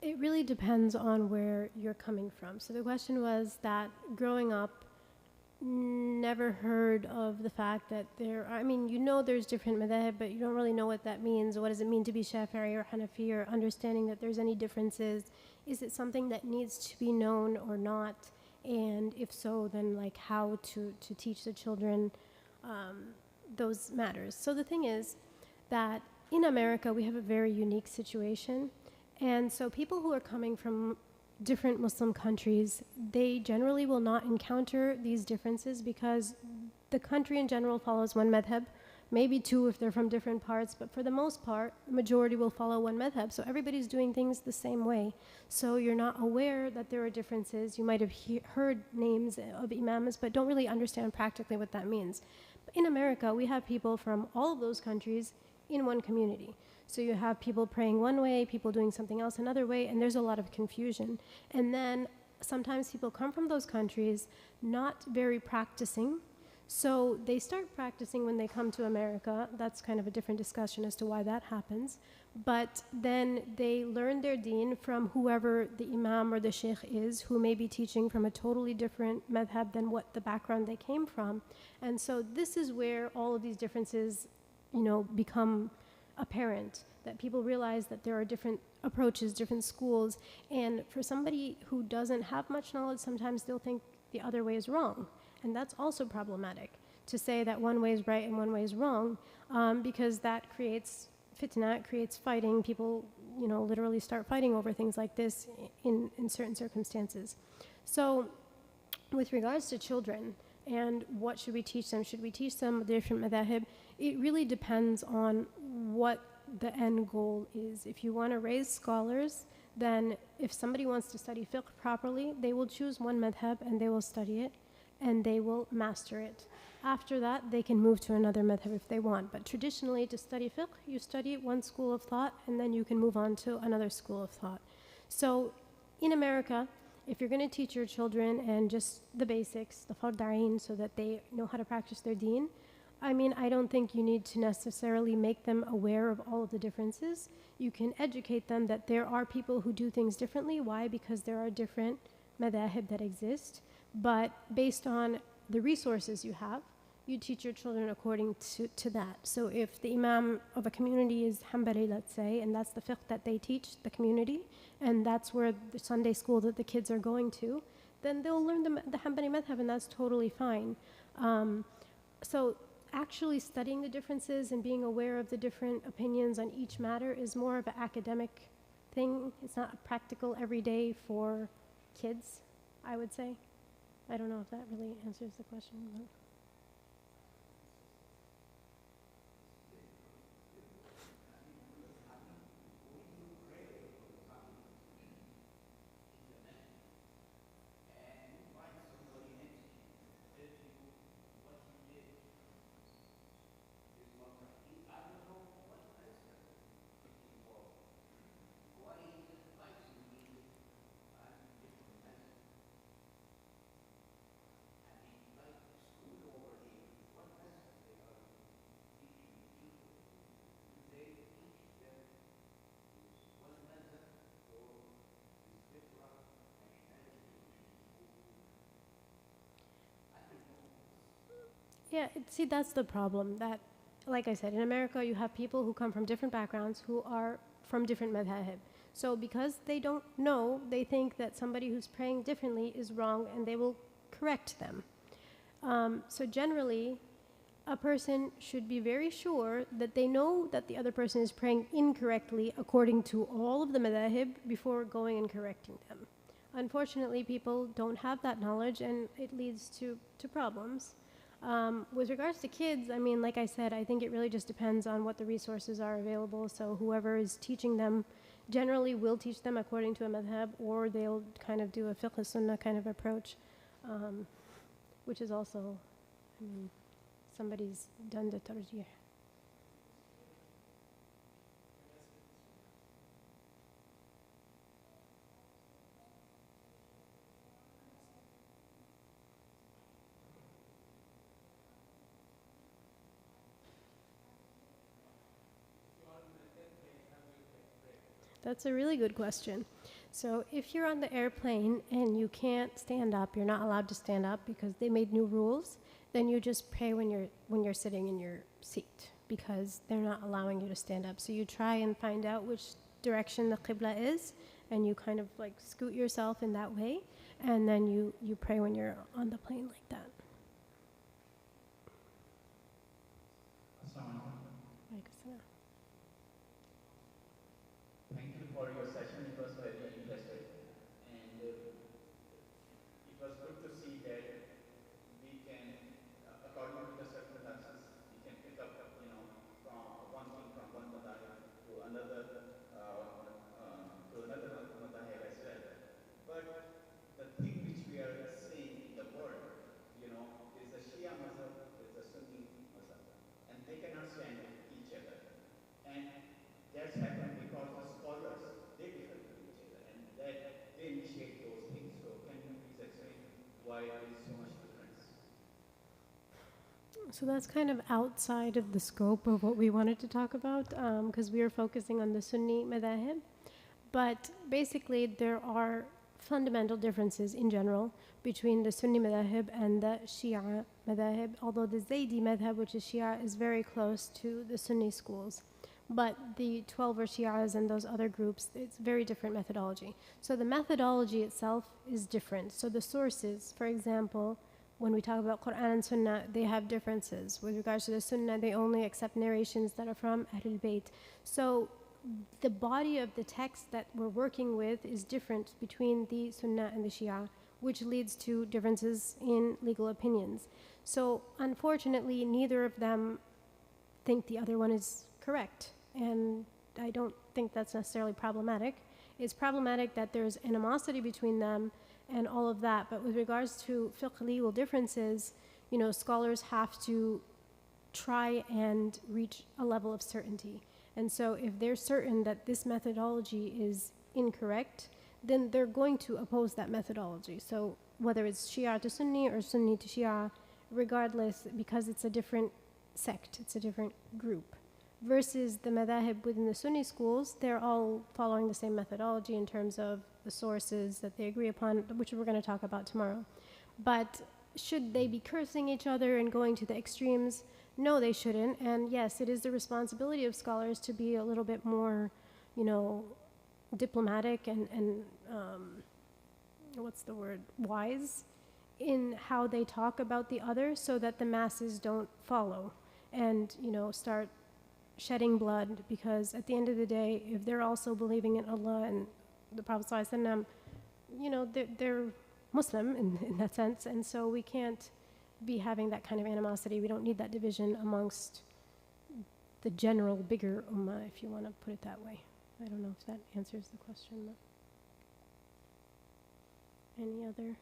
it really depends on where you're coming from. So the question was that growing up, never heard of the fact that there are, I mean, you know there's different madhab, but you don't really know what that means. What does it mean to be Shafi'i or Hanafi, or understanding that there's any differences? Is it something that needs to be known or not? And if so, then like how to teach the children those matters. So the thing is that in America, we have a very unique situation. And so people who are coming from different Muslim countries, they generally will not encounter these differences because the country in general follows one madhab, maybe two if they're from different parts, but for the most part, the majority will follow one madhab. So everybody's doing things the same way. So you're not aware that there are differences. You might have heard names of imams, but don't really understand practically what that means. But in America, we have people from all of those countries in one community. So you have people praying one way, people doing something else another way, and there's a lot of confusion. And then sometimes people come from those countries not very practicing. So they start practicing when they come to America. That's kind of a different discussion as to why that happens. But then they learn their deen from whoever the imam or the sheikh is, who may be teaching from a totally different madhab than what the background they came from. And so this is where all of these differences, become apparent, that people realize that there are different approaches, different schools, and for somebody who doesn't have much knowledge, sometimes they'll think the other way is wrong, and that's also problematic, to say that one way is right and one way is wrong, because that creates fitna, it creates fighting. People, literally start fighting over things like this in certain circumstances. So with regards to children, and what should we teach them? Should we teach them the different madhahib? It really depends on what the end goal is. If you want to raise scholars, then if somebody wants to study fiqh properly, they will choose one madhab and they will study it and they will master it. After that, they can move to another madhab if they want. But traditionally, to study fiqh, you study one school of thought and then you can move on to another school of thought. So in America, if you're going to teach your children and just the basics, the fard ayn, so that they know how to practice their deen, I don't think you need to necessarily make them aware of all of the differences. You can educate them that there are people who do things differently. Why? Because there are different madahib that exist. But based on the resources you have, you teach your children according to that. So if the imam of a community is Hanbali, let's say, and that's the fiqh that they teach the community, and that's where the Sunday school that the kids are going to, then they'll learn the Hanbali madhab, and that's totally fine. So actually studying the differences and being aware of the different opinions on each matter is more of an academic thing. It's not practical every day for kids, I would say. I don't know if that really answers the question. But. Yeah, see, that's the problem. That, like I said, in America, you have people who come from different backgrounds who are from different madhahib. So because they don't know, they think that somebody who's praying differently is wrong, and they will correct them. So generally, a person should be very sure that they know that the other person is praying incorrectly according to all of the madhahib before going and correcting them. Unfortunately, people don't have that knowledge, and it leads to problems. With regards to kids, like I said, I think it really just depends on what the resources are available. So whoever is teaching them generally will teach them according to a madhab, or they'll kind of do a fiqh sunnah kind of approach, which is also, somebody's done the tarjih. That's a really good question. So if you're on the airplane and you can't stand up, you're not allowed to stand up because they made new rules, then you just pray when you're sitting in your seat because they're not allowing you to stand up. So you try and find out which direction the qibla is, and you kind of like scoot yourself in that way, and then you pray when you're on the plane like that. Assalamu alaikum. Like so. Thank you for your session. It was very interesting, and it was good to see that we can, according to the circumstances, we can pick up, from one thing from one madhab to another madhab as well. But the thing which we are seeing in the world, is the Shia mazhab, is the Sunni mazhab, and they cannot stand with each other. And that's happened because the scholars, they differ from each other, and that they initiate those things. So can you please explain why there is so much difference? So that's kind of outside of the scope of what we wanted to talk about, because we are focusing on the Sunni madhahib. But basically, there are fundamental differences in general between the Sunni madhahib and the Shia madhahib, although the Zaydi madhab, which is Shia, is very close to the Sunni schools. But the 12 Shias and those other groups, it's very different methodology. So the methodology itself is different. So the sources, for example, when we talk about Quran and Sunnah, they have differences. With regards to the Sunnah, they only accept narrations that are from Ahlul Bayt. So the body of the text that we're working with is different between the Sunnah and the Shia, which leads to differences in legal opinions. So unfortunately, neither of them think the other one is correct. And I don't think that's necessarily problematic. It's problematic that there's animosity between them and all of that. But with regards to fiqh legal differences, scholars have to try and reach a level of certainty. And so if they're certain that this methodology is incorrect, then they're going to oppose that methodology. So whether it's Shia to Sunni or Sunni to Shia, regardless, because it's a different sect, it's a different group. Versus the madhahib within the Sunni schools, they're all following the same methodology in terms of the sources that they agree upon, which we're going to talk about tomorrow. But should they be cursing each other and going to the extremes? No, they shouldn't. And yes, it is the responsibility of scholars to be a little bit more, diplomatic and wise in how they talk about the other so that the masses don't follow and, start shedding blood, because at the end of the day, if they're also believing in Allah and the Prophet ﷺ, they're Muslim in that sense, and so we can't be having that kind of animosity. We don't need that division amongst the general bigger ummah, if you want to put it that way. I don't know if that answers the question. But any other?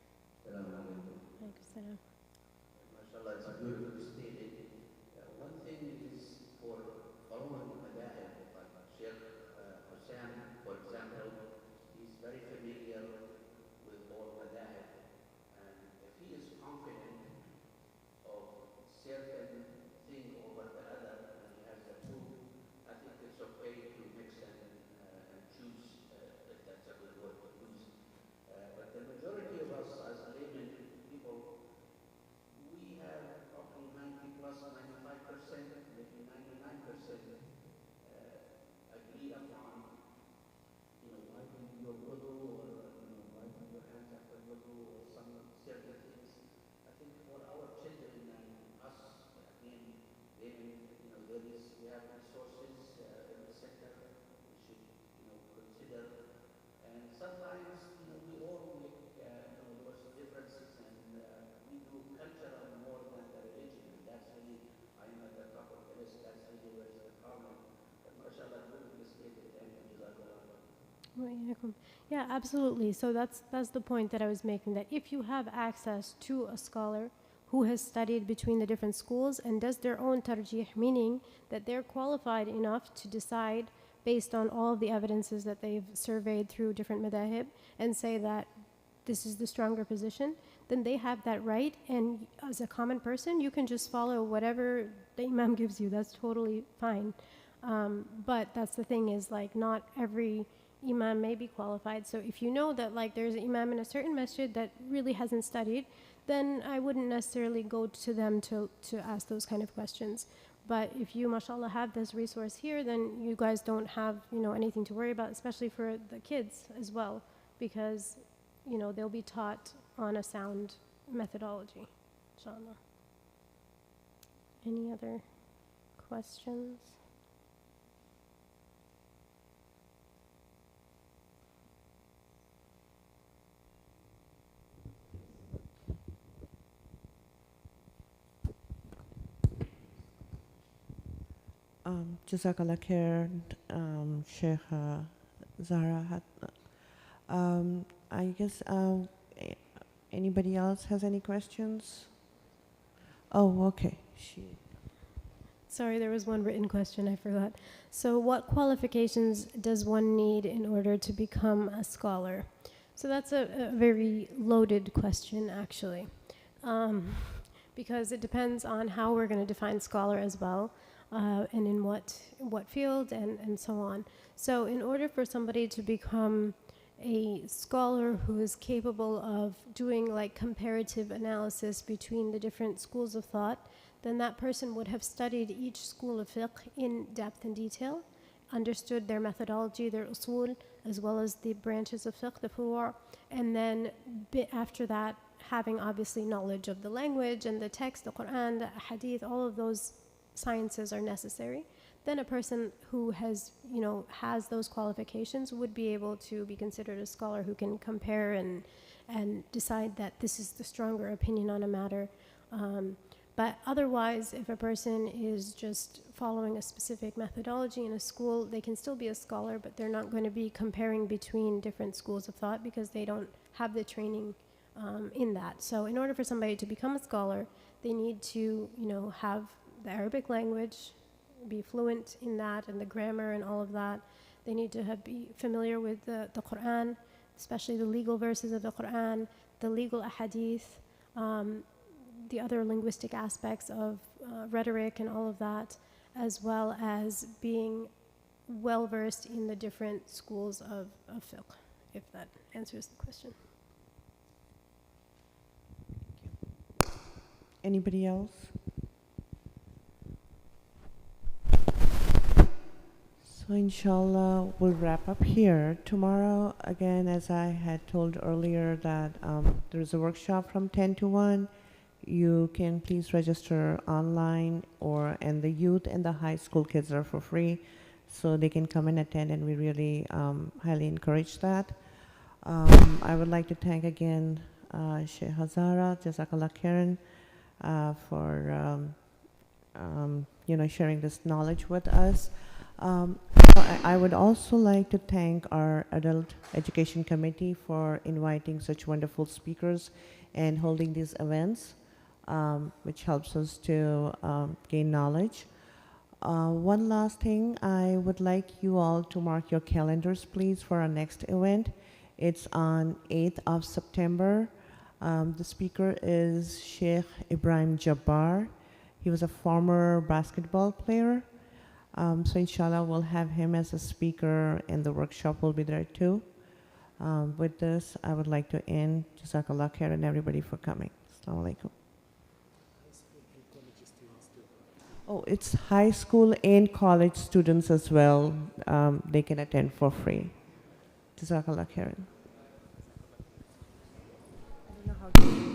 MashaAllah, it's beautifully stated. One thing is for following the madhahib, like Sheikh Hussain, for example, he's very familiar with all madhahib. And if he is confident of certain thing over the other, and he has the proof, I think it's okay to mix and choose, if that's a good word to use. But the majority of us as laymen people, we have probably 90 plus 95%, maybe 99% agree upon, wiping your wudu or, wiping your hands after wudu or some certain things. I think for our children and us, again, we have resources in the center we should, consider. And sometimes, we all make, those differences, and we do cultural more than the religion. And that's really, I'm at the top of the list. That's really where is the problem. But mashallah, beautifully stated. Thank you, Jazakallah. Yeah, absolutely. So that's the point that I was making, that if you have access to a scholar who has studied between the different schools and does their own tarjih, meaning that they're qualified enough to decide based on all of the evidences that they've surveyed through different madahib and say that this is the stronger position, then they have that right. And as a common person, you can just follow whatever the imam gives you. That's totally fine. But that's the thing is, like, not every imam may be qualified. So if you know that like there's an imam in a certain masjid that really hasn't studied, then I wouldn't necessarily go to them to ask those kind of questions. But if you, mashallah, have this resource here, then you guys don't have, anything to worry about, especially for the kids as well, because, they'll be taught on a sound methodology, inshallah. Any other questions? Jazakallah khair, Sheikh Zahra. I guess anybody else has any questions? Oh, okay. Sorry, there was one written question I forgot. So what qualifications does one need in order to become a scholar? So that's a very loaded question, actually, because it depends on how we're going to define scholar as well, and in what field and so on. So in order for somebody to become a scholar who is capable of doing like comparative analysis between the different schools of thought, then that person would have studied each school of fiqh in depth and detail, understood their methodology, their usul, as well as the branches of fiqh, the furu', and then after that, having obviously knowledge of the language and the text, the Quran, the hadith, all of those sciences are necessary. Then a person who has those qualifications would be able to be considered a scholar who can compare and decide that this is the stronger opinion on a matter. But otherwise, if a person is just following a specific methodology in a school, they can still be a scholar, but they're not going to be comparing between different schools of thought because they don't have the training in that. So in order for somebody to become a scholar, they need to have the Arabic language, be fluent in that and the grammar and all of that. They need to be familiar with the Quran, especially the legal verses of the Quran, the legal ahadith, the other linguistic aspects of rhetoric and all of that, as well as being well versed in the different schools of fiqh, if that answers the question. Anybody else? So inshallah, we'll wrap up here. Tomorrow, again, as I had told earlier, that there's a workshop from 10 to 1. You can please register online, and the youth and the high school kids are for free, so they can come and attend, and we really highly encourage that. I would like to thank again Sheikh Zahra, Jazakallah khairan, for sharing this knowledge with us. I would also like to thank our Adult Education Committee for inviting such wonderful speakers and holding these events, which helps us to gain knowledge. One last thing, I would like you all to mark your calendars, please, for our next event. It's on 8th of September. The speaker is Sheikh Ibrahim Jabbar. He was a former basketball player. So inshallah, we'll have him as a speaker, and the workshop will be there too. With this, I would like to end. Jazakallah khairan, everybody, for coming. Assalamu alaikum. Oh, it's high school and college students as well. They can attend for free. Jazakallah khairan. I don't know how to